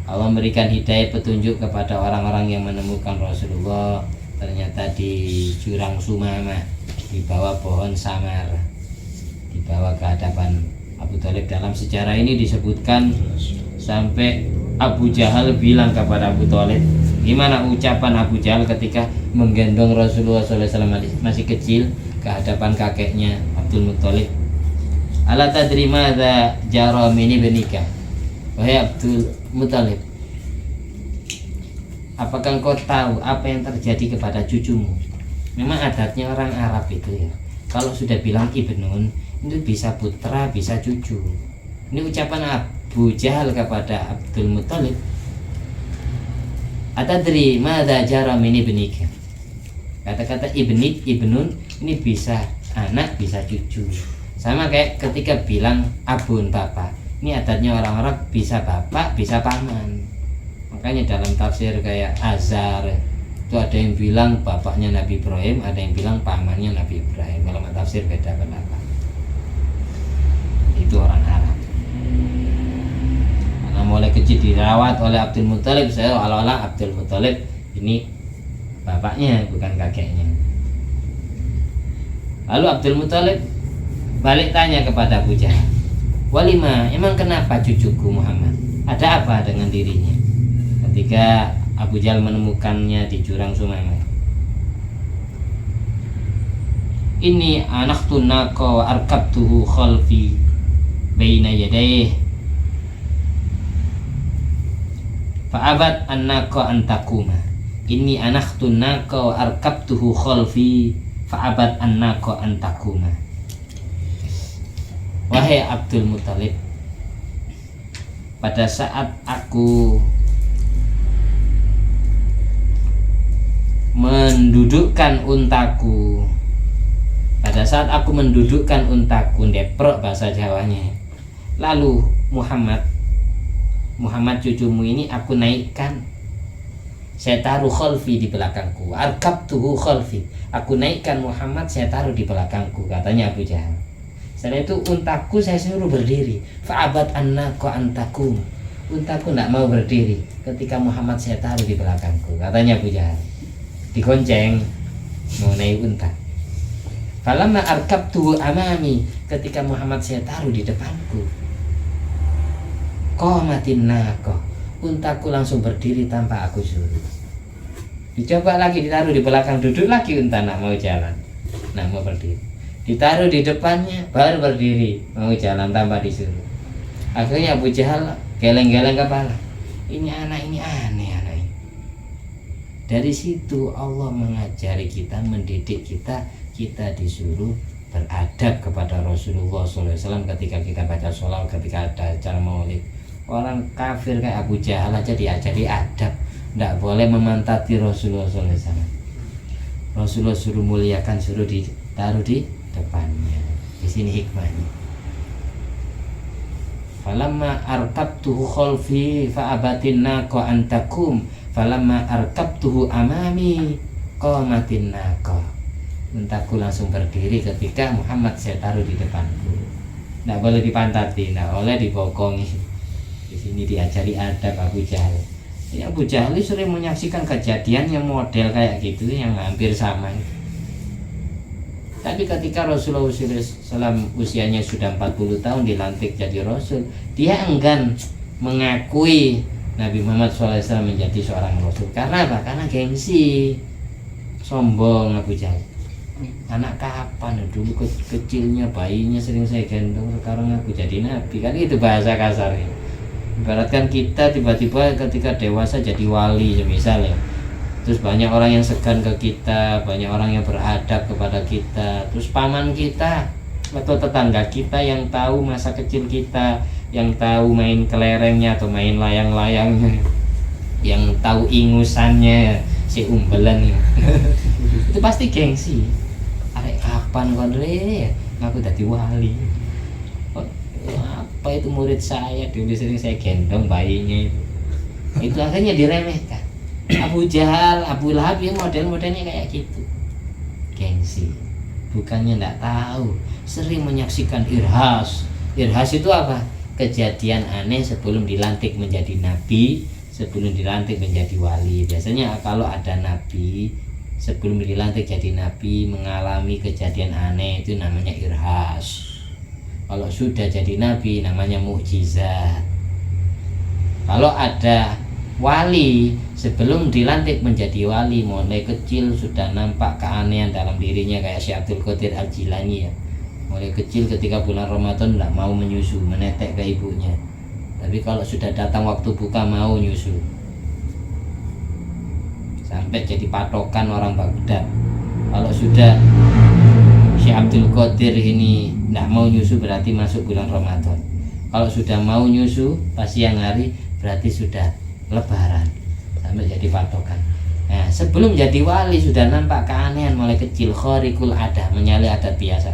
Allah memberikan hidayah petunjuk kepada orang-orang yang menemukan Rasulullah, ternyata di jurang Sumamah, di bawah pohon samar, dibawa ke hadapan Abu Thalib. Dalam sejarah ini disebutkan sampai Abu Jahal bilang kepada Abu Thalib, gimana ucapan Abu Jahal ketika menggendong Rasulullah SAW masih kecil ke hadapan kakeknya Abdul Muthalib. Ala tadri madza jara min ibnika, wahai Abdul Muthalib, apakah engkau tahu apa yang terjadi kepada cucumu? Memang adatnya orang Arab itu ya, kalau sudah bilang ibnun itu bisa putra bisa cucu. Ini ucapan Abu Jahal kepada Abdul Muthalib. Atadri madza jara min ibnika, kata-kata ibnun ini bisa anak bisa cucu. Sama kayak ketika bilang abun bapak, ini adatnya orang-orang bisa bapak bisa paman. Makanya dalam tafsir kayak Azhar itu ada yang bilang bapaknya Nabi Ibrahim, ada yang bilang pamannya Nabi Ibrahim. Kalau tafsir beda pendapat. Itu orang Arab. Karena mulai kecil dirawat oleh Abdul Muthalib, saya olah-olah Abdul Muthalib ini bapaknya bukan kakeknya. Lalu Abdul Muthalib balik tanya kepada Abu Jahal, walima, emang kenapa cucuku Muhammad? Ada apa dengan dirinya? Ketika Abu Jahal menemukannya di jurang Sumaimah. Ini anak tunaka wa arkabtuhu khalfi baina yadayhi fa'abat annaka antakuma. Ini anak tunaka wa arkabtuhu khalfi fa'abat annaka antakuma. Wahai Abdul Muthalib, pada saat aku mendudukkan untaku, deprok bahasa Jawanya, lalu Muhammad cucumu ini aku naikkan, saya taruh khalfi di belakangku, arkabtuhu khalfi, aku naikkan Muhammad, saya taruh di belakangku, katanya Abu Jahal. Setelah itu untaku saya suruh berdiri, fa'abat annaka antakum, untaku tidak mau berdiri ketika Muhammad saya taruh di belakangku, katanya Abu Jahal. Digonceng mau naik unta. Falamma arkabtu amami, ketika Muhammad saya taruh di depanku, qamatin naqa, untaku langsung berdiri tanpa aku suruh. Dicoba lagi ditaruh di belakang, duduk lagi unta, nak mau jalan, nak mau berdiri. Ditaruh di depannya baru berdiri, mau jalan tanpa disuruh. Akhirnya Abu Jahal geleng-geleng kepala, ini anak ini aneh anak ini. Dari situ Allah mengajari kita, mendidik kita, kita disuruh beradab kepada Rasulullah SAW ketika kita baca sholawat, ketika ada acara maulid. Orang kafir kayak Abu Jahal aja diajari adab, tidak boleh memantati Rasulullah SAW. Rasulullah suruh muliakan, suruh ditaruh di depannya. Di sini hikmahnya. Falamma arkabtuhu khalfi fa'abatin naqa antakum falamma arkabtuhu amami qamatin naqa. Untaku langsung berdiri ketika Muhammad saya taruh di depanku. Tidak boleh dipantati, tidak boleh dibokongi. Di sini diajari adab Abu Jahal. Ya, Abu Jahal sering menyaksikan kejadian yang model kayak gitu, yang hampir sama. Tapi ketika Rasulullah SAW usianya sudah 40 tahun dilantik jadi Rasul, dia enggan mengakui Nabi Muhammad SAW menjadi seorang Rasul. Karena apa? Karena gengsi, sombong Abu Jahal. Anak kapan? Dulu kecilnya bayinya sering saya gendong, sekarang aku jadi Nabi. Kan itu bahasa kasarnya. Ibaratkan kita tiba-tiba ketika dewasa jadi wali misalnya. Terus banyak orang yang segan ke kita, banyak orang yang beradab kepada kita. Terus paman kita atau tetangga kita yang tahu masa kecil kita, yang tahu main kelerengnya atau main layang-layangnya, yang tahu ingusannya si umbelan itu pasti gengsi. Arek kapan kon re ngaku dadi wali? Apa itu murid saya dulu sering saya gendong bayinya itu. Itu akhirnya diremehkan. Abu Jahal, Abu Lahab ya model-modelnya kayak gitu. Gengsi. Bukannya enggak tahu, sering menyaksikan irhas. Irhas itu apa? Kejadian aneh sebelum dilantik menjadi nabi, sebelum dilantik menjadi wali. Biasanya kalau ada nabi sebelum dilantik jadi nabi mengalami kejadian aneh, itu namanya irhas. Kalau sudah jadi nabi namanya mukjizat. Kalau ada wali sebelum dilantik menjadi wali, mulai kecil sudah nampak keanehan dalam dirinya, kayak Syekh Abdul Qadir Al-Jilani ya. Mulai kecil ketika bulan Ramadan tidak mau menyusu, menetek ke ibunya. Tapi kalau sudah datang waktu buka mau nyusu. Sampai jadi patokan orang Baghdad. Kalau sudah Syekh Abdul Qadir ini tidak mau nyusu berarti masuk bulan Ramadan. Kalau sudah mau nyusu pas siang hari berarti sudah Lebaran, sampai jadi patokan. Nah, sebelum jadi wali sudah nampak keanehan mulai kecil, khariqul adah, menyalahi adat biasa.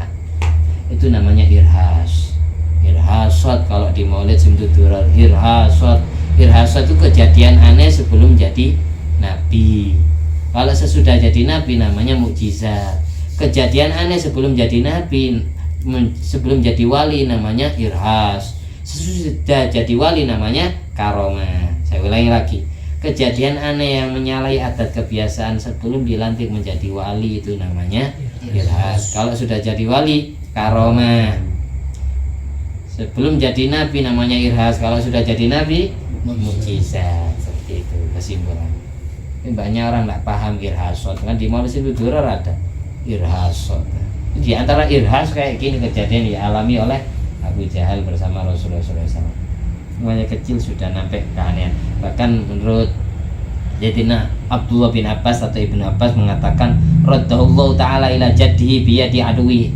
Itu namanya irhas. Irhasat kalau di Maulid Simtudurar, irhasat. Irhasat itu kejadian aneh sebelum jadi nabi. Kalau sesudah jadi nabi namanya mukjizat. Kejadian aneh sebelum jadi nabi, sebelum jadi wali namanya irhas. Sesudah jadi wali namanya karomah. Saya ulangi lagi, kejadian aneh yang menyalahi adat kebiasaan sebelum dilantik menjadi wali itu namanya irhas. Kalau sudah jadi wali, karomah. Sebelum jadi nabi namanya irhas. Kalau sudah jadi nabi, mukjizat. Seperti itu kesimpulan. Ini banyak orang tidak paham irhasot. Kan di Maulid Simtudurar ada irhasot. Di antara irhas kayak gini kejadian dialami oleh Abu Jahal bersama Rasulullah SAW. Semuanya kecil sudah nampak keanehan. Bahkan menurut Sayyidina Abdullah bin Abbas atau Ibnu Abbas mengatakan raddallahu ta'ala ila jaddihi biyadi adwi.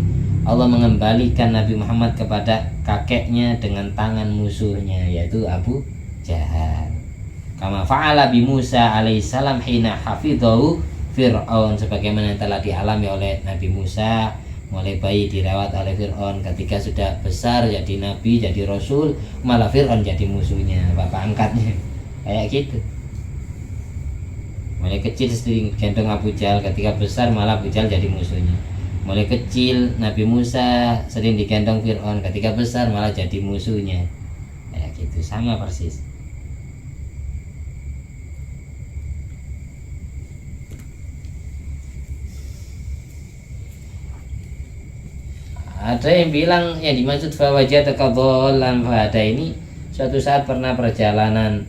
Allah mengembalikan Nabi Muhammad kepada kakeknya dengan tangan musuhnya, yaitu Abu Jahal. Kama fa'ala bi Musa alaihissalam hina hafidhahu Fir'aun, sebagaimana yang telah dialami oleh Nabi Musa mulai bayi dirawat oleh Fir'aun, ketika sudah besar jadi nabi, jadi rasul, malah Fir'aun jadi musuhnya, bapak angkatnya. Kayak gitu. Mulai kecil sering gendong Abu Jahal, ketika besar malah Abu Jahal jadi musuhnya. Mulai kecil Nabi Musa sering digendong Fir'aun, ketika besar malah jadi musuhnya. Kayak gitu, sama persis. Ada yang bilang yang dimaksud fawajataka dhallan fahada ini suatu saat pernah perjalanan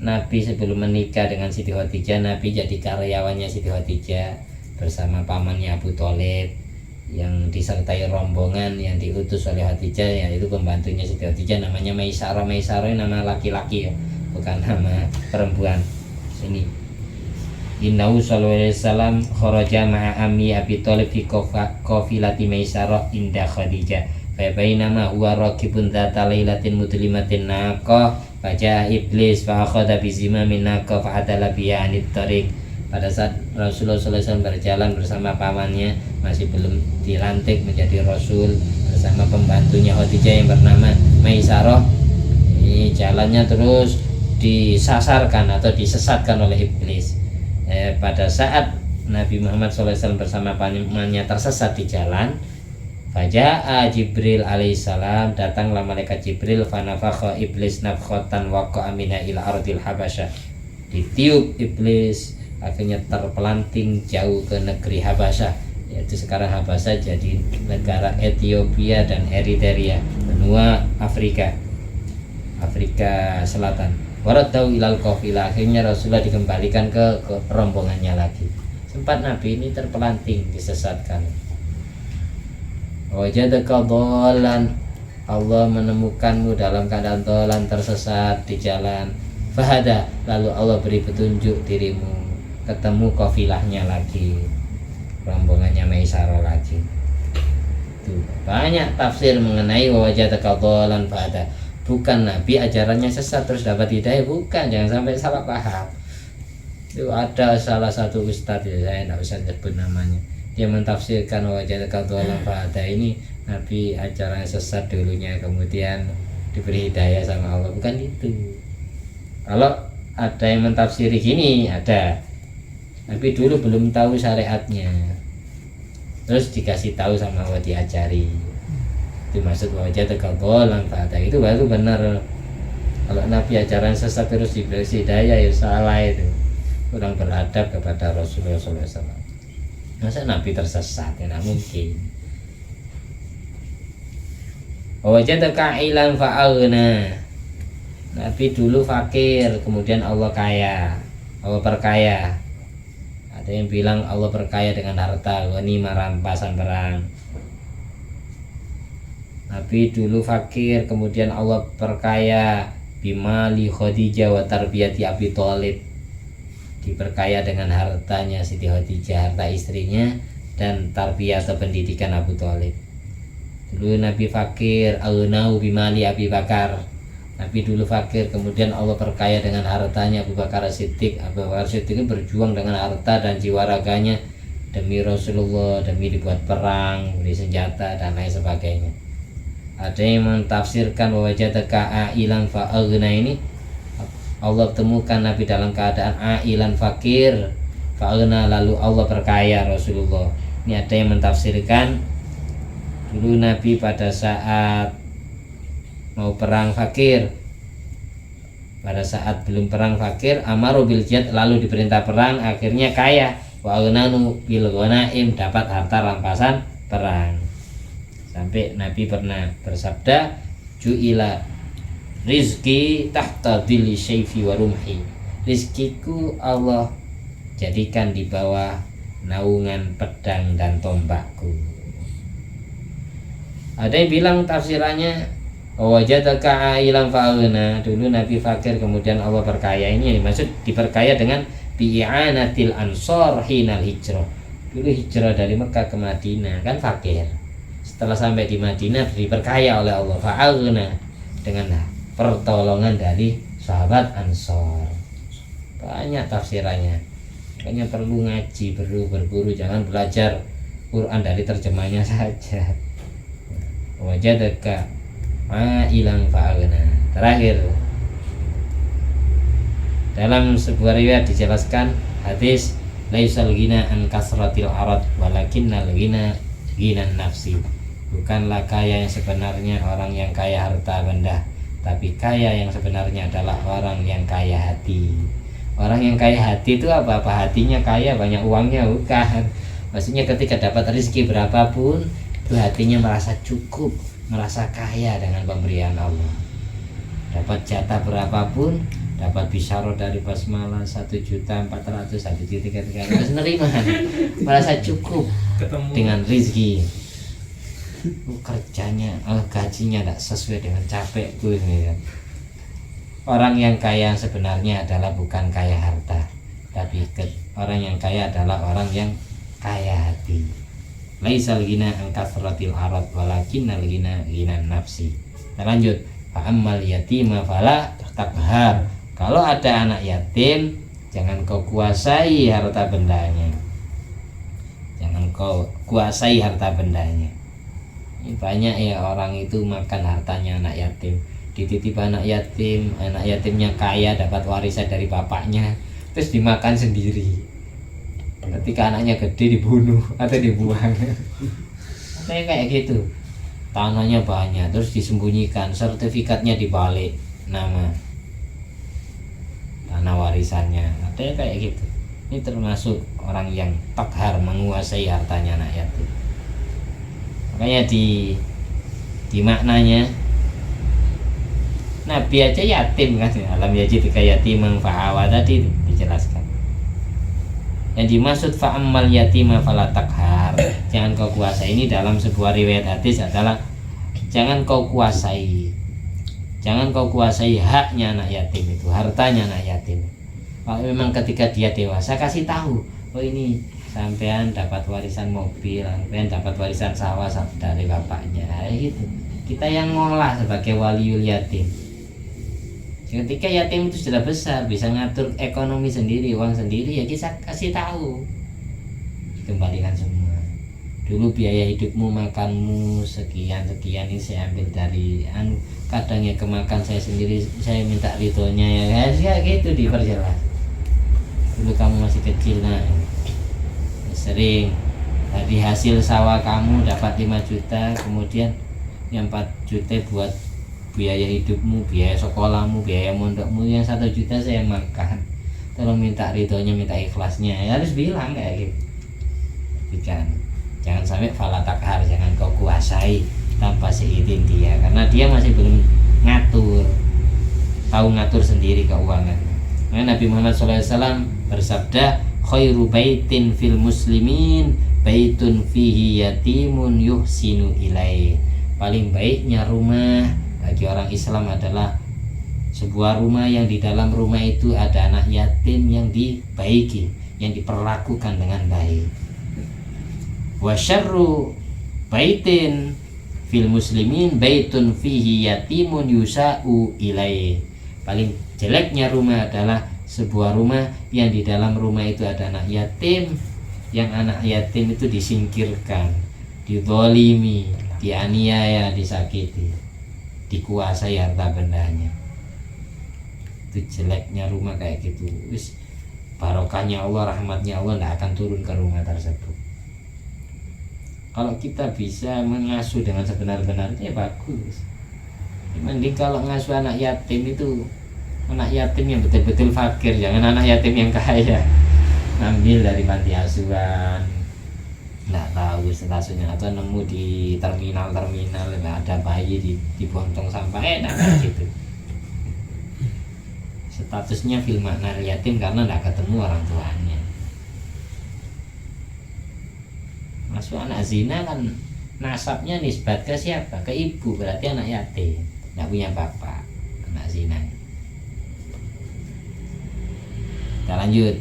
Nabi sebelum menikah dengan Siti Khadijah. Nabi jadi karyawannya Siti Khadijah bersama pamannya Abu Thalib yang disertai rombongan yang diutus oleh Khadijah, yaitu pembantunya Siti Khadijah namanya Maisarah. Maisarah ini nama laki-laki ya, bukan nama perempuan. Sini Innahu sallallahu alaihi wasallam kharaja ma'a ammi Abi Thalib fi qafilati Maisarah inda Khadijah. Fa bainama huwa raqibun dzata lailatin mudlimatin naqa faja iblis fa akhadha bi zimamin naqa fa adala biha anit tariq. Pada saat Rasulullah SAW berjalan bersama pamannya, masih belum dilantik menjadi rasul, bersama pembantunya Khadijah yang bernama Maisarah, ini jalannya terus disasarkan atau disesatkan oleh iblis. Pada saat Nabi Muhammad SAW bersama pamannya tersesat di jalan, faja'a Jibril alaihissalam, datanglah malaikat Jibril, fanafakha iblis nafkhatan waqa'a mina ila ardil habasyah. Ditiup iblis, akhirnya terpelanting jauh ke negeri Habasyah, yaitu sekarang Habasyah jadi negara Ethiopia dan Eritrea, benua Afrika Selatan. Waradau ilal qafilah, akhirnya Rasulullah dikembalikan ke rombongannya lagi. Sempat Nabi ini terpelanting, disesatkan. Wajadaka dhallan, Allah menemukanmu dalam keadaan dhallan, tersesat di jalan. Fahada, lalu Allah beri petunjuk dirimu, ketemu kafilahnya lagi, rombongannya Maisarah lagi. Tuh, banyak tafsir mengenai wajadaka dhallan fahada. Bukan Nabi ajarannya sesat terus dapat hidayah, bukan, jangan sampai salah paham. Itu ada salah satu ustadz, ya, saya tidak usah sebut namanya, dia mentafsirkan wajadaka dhallan fahada ini Nabi ajarannya sesat dulunya, kemudian diberi hidayah sama Allah. Bukan itu. Kalau ada yang mentafsiri gini, ada, tapi dulu belum tahu syariatnya, terus dikasih tahu sama Allah, diajari. Itu maksud wajadaka dhallan fahada, itu baru benar. Kalau Nabi ajaran sesat terus diberi hidayah, ya salah, itu kurang beradab kepada Rasulullah SAW. Masa Nabi tersesat, ya tidak mungkin. Wajadaka ilan fa'aghna. Nabi dulu fakir, kemudian Allah kaya, Allah perkaya. Ada yang bilang Allah perkaya dengan harta, ghanimah rampasan perang. Nabi dulu fakir, kemudian Allah perkaya, bimali Khadijah wa tarbiyati Abi Thalib. Diperkaya dengan hartanya Siti Khadijah, harta istrinya, dan tarbiyah atau pendidikan Abu Thalib. Dulu Nabi fakir, aghnau bimali Abi Bakar. Nabi dulu fakir, kemudian Allah perkaya dengan hartanya Abu Bakar Siddiq. Abu Bakar Siddiq berjuang dengan harta dan jiwa raganya demi Rasulullah, demi dibuat perang, beli senjata dan lain sebagainya. Ada yang mentafsirkan wajadaka ailan fa'aghna ini Allah temukan Nabi dalam keadaan ailan fakir fa'aghna, lalu Allah perkaya Rasulullah. Ini ada yang mentafsirkan dulu Nabi pada saat mau perang fakir, pada saat belum perang fakir, amaru bil jihad, lalu diperintah perang, akhirnya kaya. Wa aghnanu bil ghanaim, dapat harta rampasan perang. Sampai Nabi pernah bersabda, ju'ila rizki tahta dhilli syaifi wa rumhi. Rizkiku Allah jadikan di bawah naungan pedang dan tombakku. Ada yang bilang tafsirannya wajadaka ailan fa'aghna. Dulu Nabi fakir, kemudian Allah perkaya. Ini maksud diperkaya dengan bi'anatil ansor hinal hijrah. Dulu hijrah dari Mekah ke Madinah kan fakir. Setelah sampai di Madinah diperkaya oleh Allah fa'aghna dengan pertolongan dari sahabat Ansor. Banyak tafsirannya. Makanya perlu ngaji, perlu berguru, jangan belajar Quran dari terjemahnya saja. Wajadaka ailan fa'aghna. Terakhir, dalam sebuah riwayat dijelaskan hadis laisal ghina an kasratil arad walakinnal ghina ghinan nafsi. Bukanlah kaya yang sebenarnya orang yang kaya harta benda, tapi kaya yang sebenarnya adalah orang yang kaya hati. Orang yang kaya hati itu apa? Hatinya kaya, banyak uangnya? Bukan. Maksudnya ketika dapat rezeki berapapun, itu hatinya merasa cukup, merasa kaya dengan pemberian Allah. Dapat jatah berapapun, dapat bisyarah dari basmalah 1.400.000, 1.300.000, nerima, merasa cukup dengan rezeki. Kerjanya, gajinya tidak sesuai dengan capekku ini kan. Orang yang kaya sebenarnya adalah bukan kaya harta, tapi orang yang kaya adalah orang yang kaya hati. Laisal ghina an kasratil arad walakinnal ghina ghinan nafsi. Kita lanjut. Fa ammal yatima fala taqhar. Kalau ada anak yatim, jangan kau kuasai harta bendanya. Jangan kau kuasai harta bendanya. Ini banyak ya orang itu makan hartanya anak yatim. Dititip anak yatim, anak yatimnya kaya, dapat warisan dari bapaknya, terus dimakan sendiri. Ketika anaknya gede dibunuh atau dibuang. Kayak gitu. Tanahnya banyak terus disembunyikan, sertifikatnya dibalik nama tanah warisannya. Ada kayak gitu. Ini termasuk orang yang takhar, menguasai hartanya anak yatim. Makanya di maknanya Nabi aja yatim kan, alam yajidka yatiman fa'awa tadi dijelaskan. Yang dimaksud fa'ammal yatima fala takhar, jangan kau kuasai, ini dalam sebuah riwayat hadis adalah jangan kau kuasai haknya anak yatim itu, hartanya anak yatim. Kalau memang ketika dia dewasa kasih tahu, oh ini sampean dapat warisan mobil, sampean dapat warisan sawah dari bapaknya, gitu. Kita yang ngolah sebagai waliul yatim. Ketika yatim itu sudah besar, bisa ngatur ekonomi sendiri, uang sendiri, ya kita kasih tahu, dikembalikan semua. Dulu biaya hidupmu, makanmu sekian ini saya ambil dari kadangnya kemakan saya sendiri, saya minta ridhonya ya gitu, diperjelas. Dulu kamu masih kecil, nah sering dari hasil sawah kamu dapat 5 juta, kemudian yang 4 juta buat biaya hidupmu, biaya sekolahmu, biaya mondokmu, yang 1 juta saya makan. Tolong minta ridhonya, minta ikhlasnya, ya harus bilang kayak gitu. Jangan sampai fala takhar, jangan kau kuasai tanpa seizin dia, karena dia masih belum tahu ngatur sendiri keuangan. Nah, Nabi Muhammad SAW bersabda, khairu baitin fil muslimin baitun fihi yatimun yuhsinu ilaih. Paling baiknya rumah bagi orang Islam adalah sebuah rumah yang di dalam rumah itu ada anak yatim yang dibaiki, yang diperlakukan dengan baik. Wa syarru baitin fil muslimin baitun fihi yatimun yusa'u ilaih. Paling jeleknya rumah adalah sebuah rumah yang di dalam rumah itu ada anak yatim, yang anak yatim itu disingkirkan, dizalimi, dianiaya, disakiti, dikuasai harta bendanya. Itu jeleknya rumah kayak gitu. Wis barokahnya Allah, rahmatnya Allah tidak akan turun ke rumah tersebut. Kalau kita bisa mengasuh dengan sebenar-benarnya ya bagus. Mending kalau ngasuh anak yatim itu anak yatim yang betul-betul fakir, jangan anak yatim yang kaya. Ambil dari panti asuhan, nggak tahu statusnya, atau nemu di terminal ada bayi dibuang tong sampah, kayak gitu. Statusnya fil makna yatim karena nggak ketemu orang tuanya. Masuk anak zina kan nasabnya nisbat ke siapa? Ke ibu, berarti anak yatim, nggak punya bapak, anak zina. Kita lanjut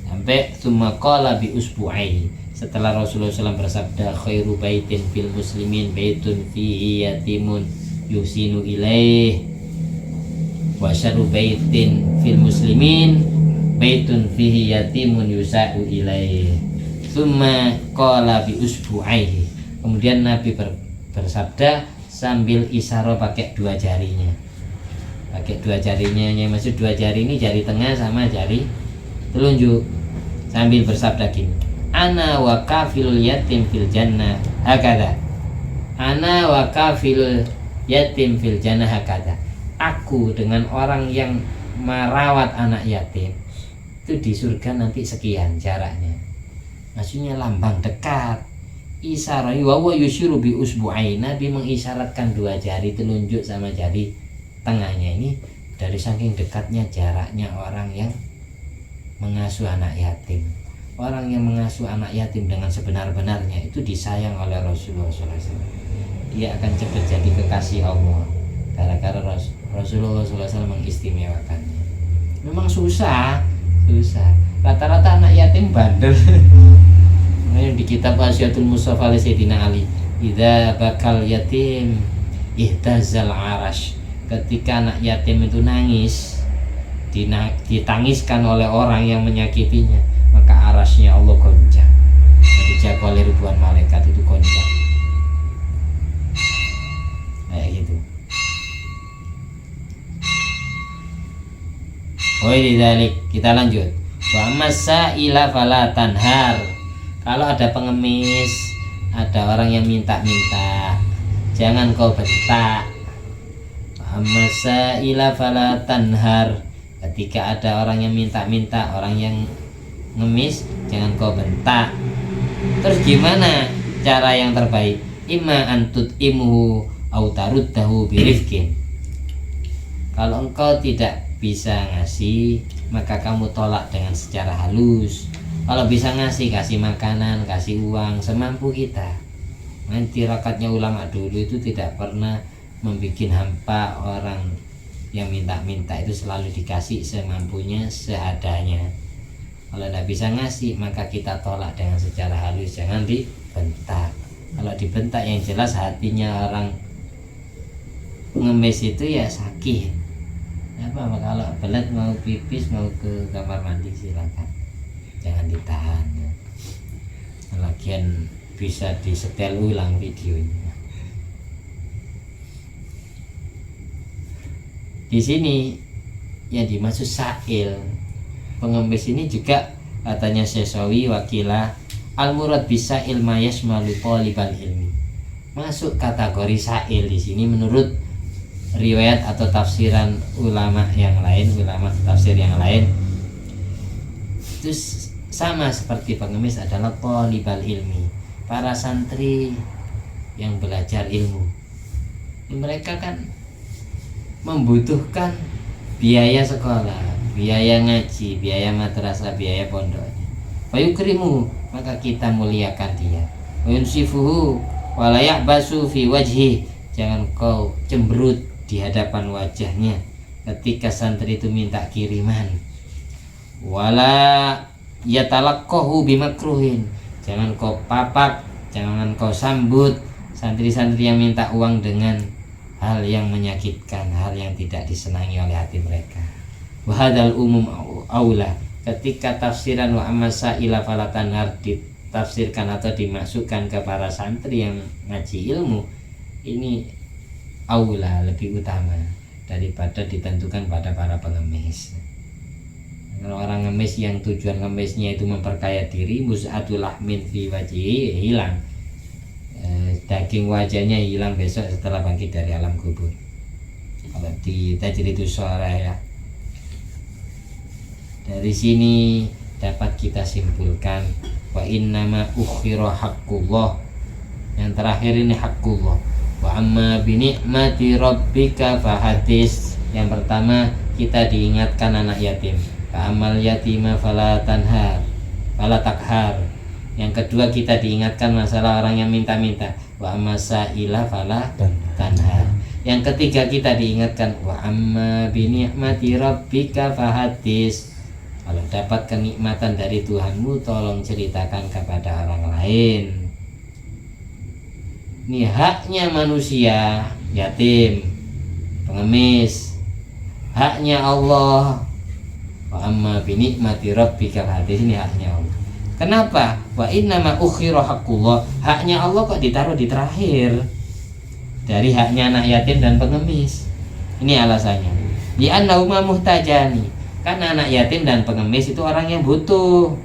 sampai summa qala bi usbu'ai. Setelah Rasulullah SAW bersabda, khairu baitin fil muslimin baitun fihi yatimun yusinu ilaih, wa syarru baitin fil muslimin baitun fihi yatimun yusa'u ilaih. Summa qala bi usbu'aihi. Kemudian Nabi bersabda sambil isyarah pakai dua jarinya. Pakai dua jarinya, yang maksud dua jari ini jari tengah sama jari telunjuk, sambil bersabda gini, ana wa kafilul yatim fil jannah hakada. Ana wa kafilul yatim fil jannah hakada. Aku dengan orang yang merawat anak yatim itu di surga nanti sekian jaraknya. Maksudnya lambang dekat. Isyarat wa yusyiru bi usbu'ai. Nabi mengisyaratkan dua jari telunjuk sama jari tengahnya ini dari saking dekatnya jaraknya orang yang mengasuh anak yatim. Orang yang mengasuh anak yatim dengan sebenar-benarnya itu disayang oleh Rasulullah SAW. Dia akan cepat jadi kekasih Allah gara-gara Rasulullah SAW mengistimewakannya. Memang susah. Rata-rata anak yatim bandel. Di kitab Asyatul Mustafa li Sayyidina Ali, idza bakal yatim ihtazal arash. Ketika anak yatim itu nangis, ditangiskan oleh orang yang menyakitinya, maka arasnya Allah goncang. Dijaga oleh ribuan malaikat itu goncang. Kayak gitu. Dalik, kita lanjut. Wa masa ila fala tanhar. Kalau ada pengemis, ada orang yang minta-minta, jangan kau bentak. Wa masa ila fala tanhar. Ketika ada orang yang minta-minta, orang yang ngemis, jangan kau bentak. Terus gimana cara yang terbaik? Imma antut imuhu au taruddahu birifkin. Kalau engkau tidak bisa ngasih, maka kamu tolak dengan secara halus. Kalau bisa ngasih, kasih makanan, kasih uang semampu kita. Nanti rakatnya ulama dulu itu tidak pernah membuat hampa orang yang minta-minta, itu selalu dikasih semampunya, seadanya. Kalau tidak bisa ngasih, maka kita tolak dengan secara halus, jangan dibentak. Kalau dibentak yang jelas hatinya orang ngemis itu ya sakit. Apa kalau belet mau pipis, mau ke kamar mandi, silakan, jangan ditahan. Lagian bisa disetel ulang videonya. Di sini yang dimaksud sa'il pengemis ini juga katanya Sesawi wakilah al-murad bisa ilma yasmalu talibal ilmi. Masuk kategori sa'il di sini menurut riwayat atau tafsiran ulama yang lain, ulama tafsir yang lain. Itu sama seperti pengemis adalah talibal ilmi, para santri yang belajar ilmu. Mereka kan membutuhkan biaya sekolah, biaya ngaji, biaya madrasah, biaya pondoknya. Wa yukrimu, maka kita muliakan dia. Wa yunsifuhu wa la ya'basu fi wajhi, jangan kau cemberut di hadapan wajahnya ketika santri itu minta kiriman. Wala yatalaqahu bimakruhin, jangan kau papak, jangan kau sambut santri-santri yang minta uang dengan hal yang menyakitkan, hal yang tidak disenangi oleh hati mereka. Wahadal umum aula, ketika tafsiran wa amasa ila falatanhar ditafsirkan atau dimasukkan ke para santri yang ngaji ilmu, ini aula, lebih utama daripada ditentukan pada para pengemis. Kalau orang ngemis yang tujuan ngemisnya itu memperkaya diri, mus'atul lahmin fi wajhi, hilang daging wajahnya, hilang besok setelah bangkit dari alam kubur. Kalau di Tajridus Shorah ya, dari sini dapat kita simpulkan wa innama ukhira haqqullah, yang terakhir ini haqqullah. Wa amma bi ni'mati rabbika fahadis, yang pertama kita diingatkan anak yatim, fa amal yatima fala tanhar fala takhar. Yang kedua kita diingatkan masalah orang yang minta-minta, wa amma sa'ila fala tanhar. Yang ketiga kita diingatkan wa amma bi ni'mati rabbika fahadis, kalau dapat kenikmatan dari Tuhanmu tolong ceritakan kepada orang lain. Ini haknya manusia, yatim, pengemis, haknya Allah. Wa amma bi ni'mati rabbika fahadis, ini haknya Allah. Kenapa? Wa innama ukhira haqqullah, haknya Allah kok ditaruh di terakhir dari haknya anak yatim dan pengemis. Ini alasannya. Li annahuma muhtajani, karena anak yatim dan pengemis itu orang yang butuh.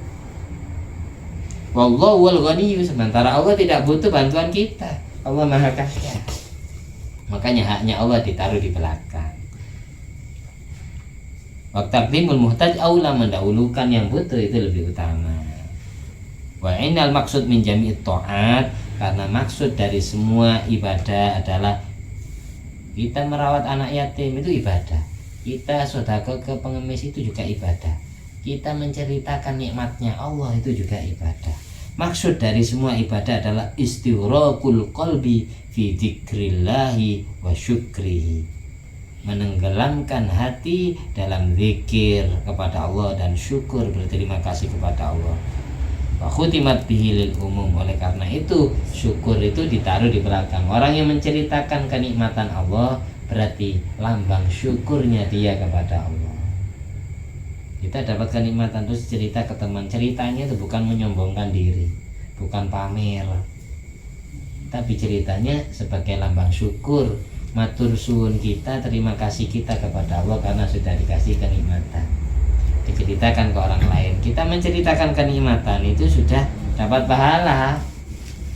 Wallahu wal ghaniyyu, sementara Allah tidak butuh bantuan kita. Allah Maha Kaya. Makanya haknya Allah ditaruh di belakang. Wa taqdimul muhtaj aula, mendahulukan yang butuh itu lebih utama. Wa innal maksud min jami'it ta'at, karena maksud dari semua ibadah adalah kita merawat anak yatim itu ibadah, kita sedekah ke pengemis itu juga ibadah, kita menceritakan nikmatnya Allah itu juga ibadah. Maksud dari semua ibadah adalah istighraqul qalbi fi dzikrillahi wa syukrihi, menenggelamkan hati dalam zikir kepada Allah dan syukur berterima kasih kepada Allah. Wa khutimat bihi lil umum, oleh karena itu syukur itu ditaruh di belakang. Orang yang menceritakan kenikmatan Allah berarti lambang syukurnya dia kepada Allah. Kita dapat kenikmatan terus cerita ke teman, ceritanya itu bukan menyombongkan diri, bukan pamer, tapi ceritanya sebagai lambang syukur, matur suwun kita, terima kasih kita kepada Allah karena sudah dikasih kenikmatan. Diceritakan ke orang lain, kita menceritakan kenikmatan itu sudah dapat pahala.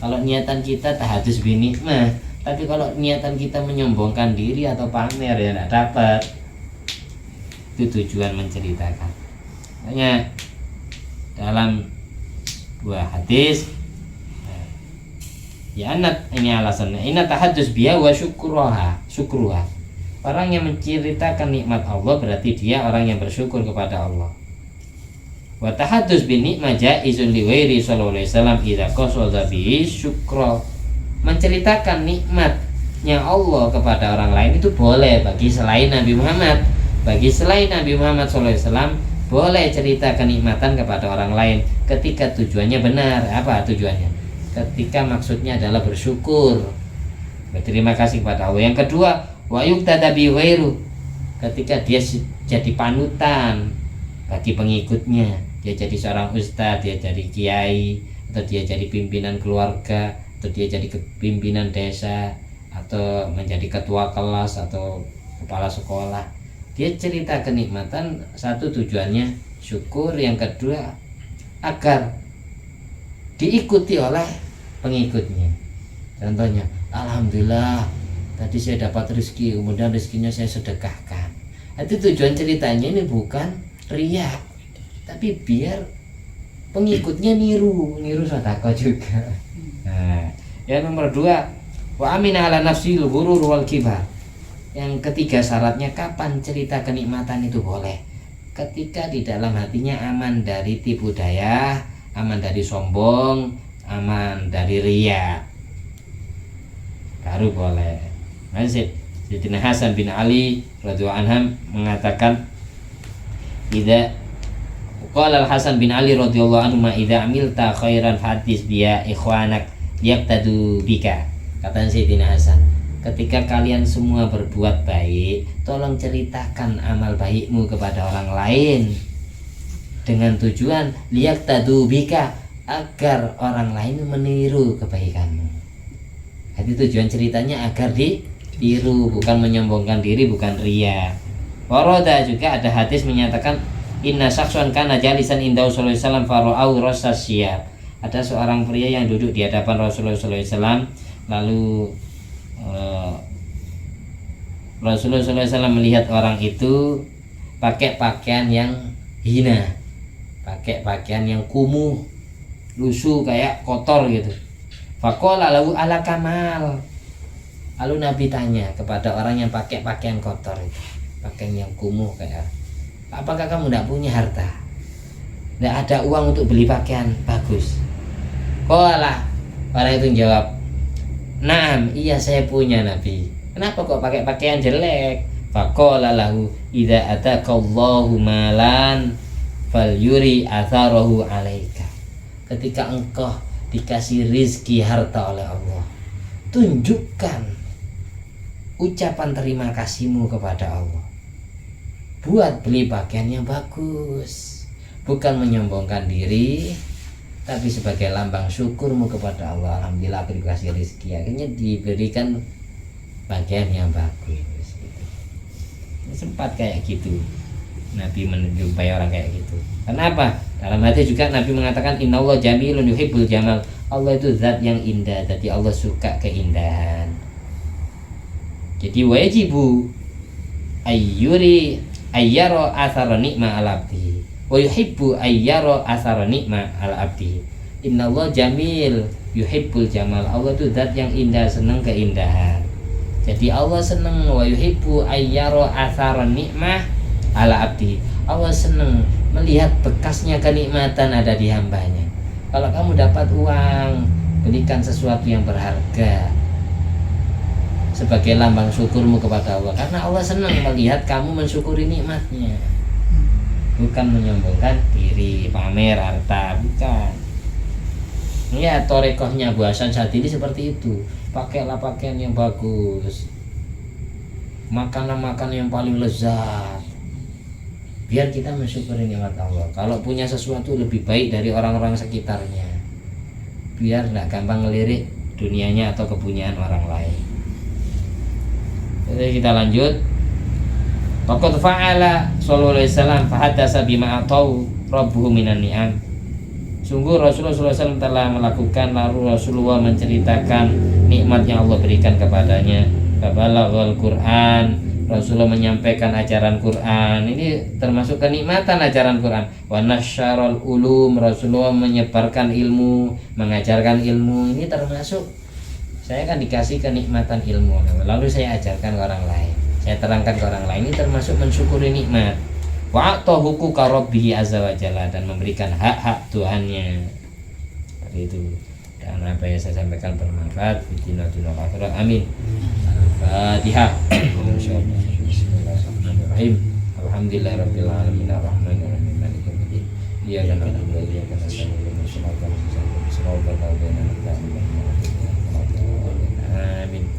Kalau niatan kita tahadus bi nikmah, tapi kalau niatan kita menyombongkan diri atau pamer ya tidak dapat. Itu tujuan menceritakan. Makanya dalam buah hadis ya anak, ini alasannya, inna tahadus biha wa syukruha. Orang yang menceritakan nikmat Allah berarti dia orang yang bersyukur kepada Allah. Wa tahadus bi nikmah jaizun li ghairi sallallahu alaihi wasallam idza qasada bi syukra. Menceritakan nikmatnya Allah kepada orang lain itu boleh bagi selain Nabi Muhammad. Bagi selain Nabi Muhammad sallallahu alaihi wasallam boleh cerita kenikmatan kepada orang lain ketika tujuannya benar. Apa tujuannya? Ketika maksudnya adalah bersyukur, berterima kasih kepada Allah. Yang kedua, wa yuqtada bi ghairu, ketika dia jadi panutan bagi pengikutnya, dia jadi seorang ustadz, dia jadi kiai, atau dia jadi pimpinan keluarga, atau dia jadi pimpinan desa, atau menjadi ketua kelas atau kepala sekolah. Dia cerita kenikmatan, satu tujuannya syukur, yang kedua agar diikuti oleh pengikutnya. Contohnya, alhamdulillah tadi saya dapat rezeki, kemudian rezekinya saya sedekahkan. Itu tujuan ceritanya ini bukan riya, tapi biar pengikutnya niru sedekah juga. Nah, yang nomor dua, Wa amina ala nafsil ghurur wal kibar. Yang ketiga syaratnya kapan cerita kenikmatan itu boleh? Ketika di dalam hatinya aman dari tipu daya, aman dari sombong, aman dari riya, baru boleh. Masih Sayyidina Hasan bin Ali radhiyallahu anhu mengatakan, "Idza qala Al-Hasan bin Ali radhiyallahu anhu ma idza amilta khairan hadis biya ikhwanak yaqtadu bika." Kata Sayyidina Hasan, ketika kalian semua berbuat baik, tolong ceritakan amal baikmu kepada orang lain dengan tujuan liyaqtadu bika, agar orang lain meniru kebaikanmu. Jadi tujuan ceritanya agar ditiru, bukan menyombongkan diri, bukan riya. Waroda juga ada hadis menyatakan inna saksuan kana jalisan indahu sallallahu alaihi wasallam fara'au rasasyab. Ada seorang pria yang duduk di hadapan Rasulullah sallallahu alaihi wasallam, lalu Rasulullah sallallahu alaihi wasallam melihat orang itu pakai pakaian yang hina, pakai pakaian yang kumuh, lusuh, kayak kotor gitu. Faqala lahu ala kamal. Lalu Nabi tanya kepada orang yang pakai pakaian kotor itu, pakaian yang kumuh kayak, apakah kamu tidak punya harta? Tidak ada uang untuk beli pakaian bagus? Qala, orang itu jawab, "Naam, iya saya punya Nabi." "Kenapa kok pakai pakaian jelek?" Faqala lahu idza ataqallahu malan falyuri atharahu alaika. Ketika engkau dikasih rizki harta oleh Allah, tunjukkan ucapan terima kasihmu kepada Allah. Buat beli pakaian yang bagus, bukan menyombongkan diri, tapi sebagai lambang syukurmu kepada Allah. Alhamdulillah aku dikasih rizki, akhirnya diberikan pakaian yang bagus gitu. Sempat kayak gitu Nabi menjumpai orang kayak gitu. Kenapa? Dalam hati juga Nabi mengatakan innallaha jamilun yuhibbul jamal. Allah itu zat yang indah, jadi Allah suka keindahan. Jadi wajibu ayyara athara ni'ma al abdi wa yuhibbu ayyara athara ni'ma al abdi. Innallaha jamil yuhibbul jamal. Allah itu zat yang indah, senang keindahan. Jadi Allah senang wa yuhibbu ayyara athara ni'ma ala abdi. Allah senang melihat bekasnya kenikmatan ada di hambanya. Kalau kamu dapat uang, belikan sesuatu yang berharga sebagai lambang syukurmu kepada Allah, karena Allah senang melihat kamu mensyukuri nikmatnya, bukan menyombongkan diri, pamer harta, bukan. Ya, torekohnya Bu Hasan Sadili seperti itu. Pakailah pakaian yang bagus, makanan-makanan yang paling lezat, biar kita mensyukuri nikmat Allah. Kalau punya sesuatu lebih baik dari orang-orang sekitarnya, biar tidak gampang ngelirik dunianya atau kepunyaan orang lain. Jadi kita lanjut. Faqad fa'ala sallallahu alaihi wasallam fahaddasa bima atau rabbuhu minan ni'am. Sungguh Rasulullah SAW telah melakukan, lalu Rasulullah menceritakan nikmat yang Allah berikan kepadanya. Kabalaghal Quran, Rasulullah menyampaikan ajaran Quran. Ini termasuk kenikmatan ajaran Quran. Wa nasyarul ulum, Rasulullah menyebarkan ilmu, mengajarkan ilmu. Ini termasuk, saya kan dikasih kenikmatan ilmu, lalu saya ajarkan ke orang lain, saya terangkan ke orang lain. Ini termasuk mensyukuri nikmat. Wa a'tahu huquqa rabbih azza wa jalla, dan memberikan hak-hak Tuhannya. Seperti itu. Dan apa yang saya sampaikan bermanfaat di dunia akhirat. Amin. Al-Fatihah. Bismillahirrahmanirrahim. Alhamdulillahirabbil alamin arrahmanir rahim maliki yaumiddin. Iyyaka na'budu wa iyyaka nasta'in ihdinas siratal mustaqim siratal ladzina an'amta 'alaihim. Amin.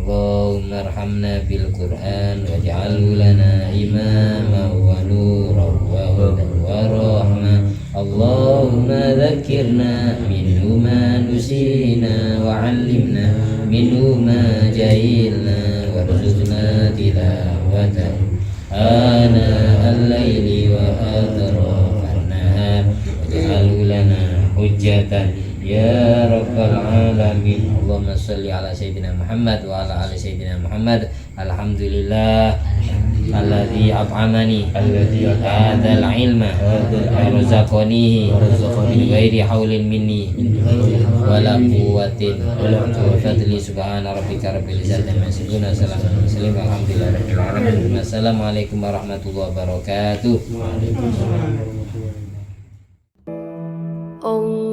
Allahumma arhamna bil Qur'an waj'alhu lana imaman wa nuran wa hudan wa rahmah. Allahumma dzakkirna minhu ma nusina wa 'allimna minhu ma jahilna warzuqna tilawatahu ana al-laili wa atrafan nahar waj'alhu lana hujjatan ya rabbal alamin. Allahumma shalli ala sayyidina Muhammad wa ala ali sayyidina Muhammad. Alhamdulillah. الذي أطعمني الذي هذا العلم ورزقنيه من غير حول مني ولا قوة بفضل سبحان ربك رب العزة عما يصفون وسلام على المرسلين والحمد لله رب العالمين. Assalamualaikum warahmatullahi wabarakatuh. Allah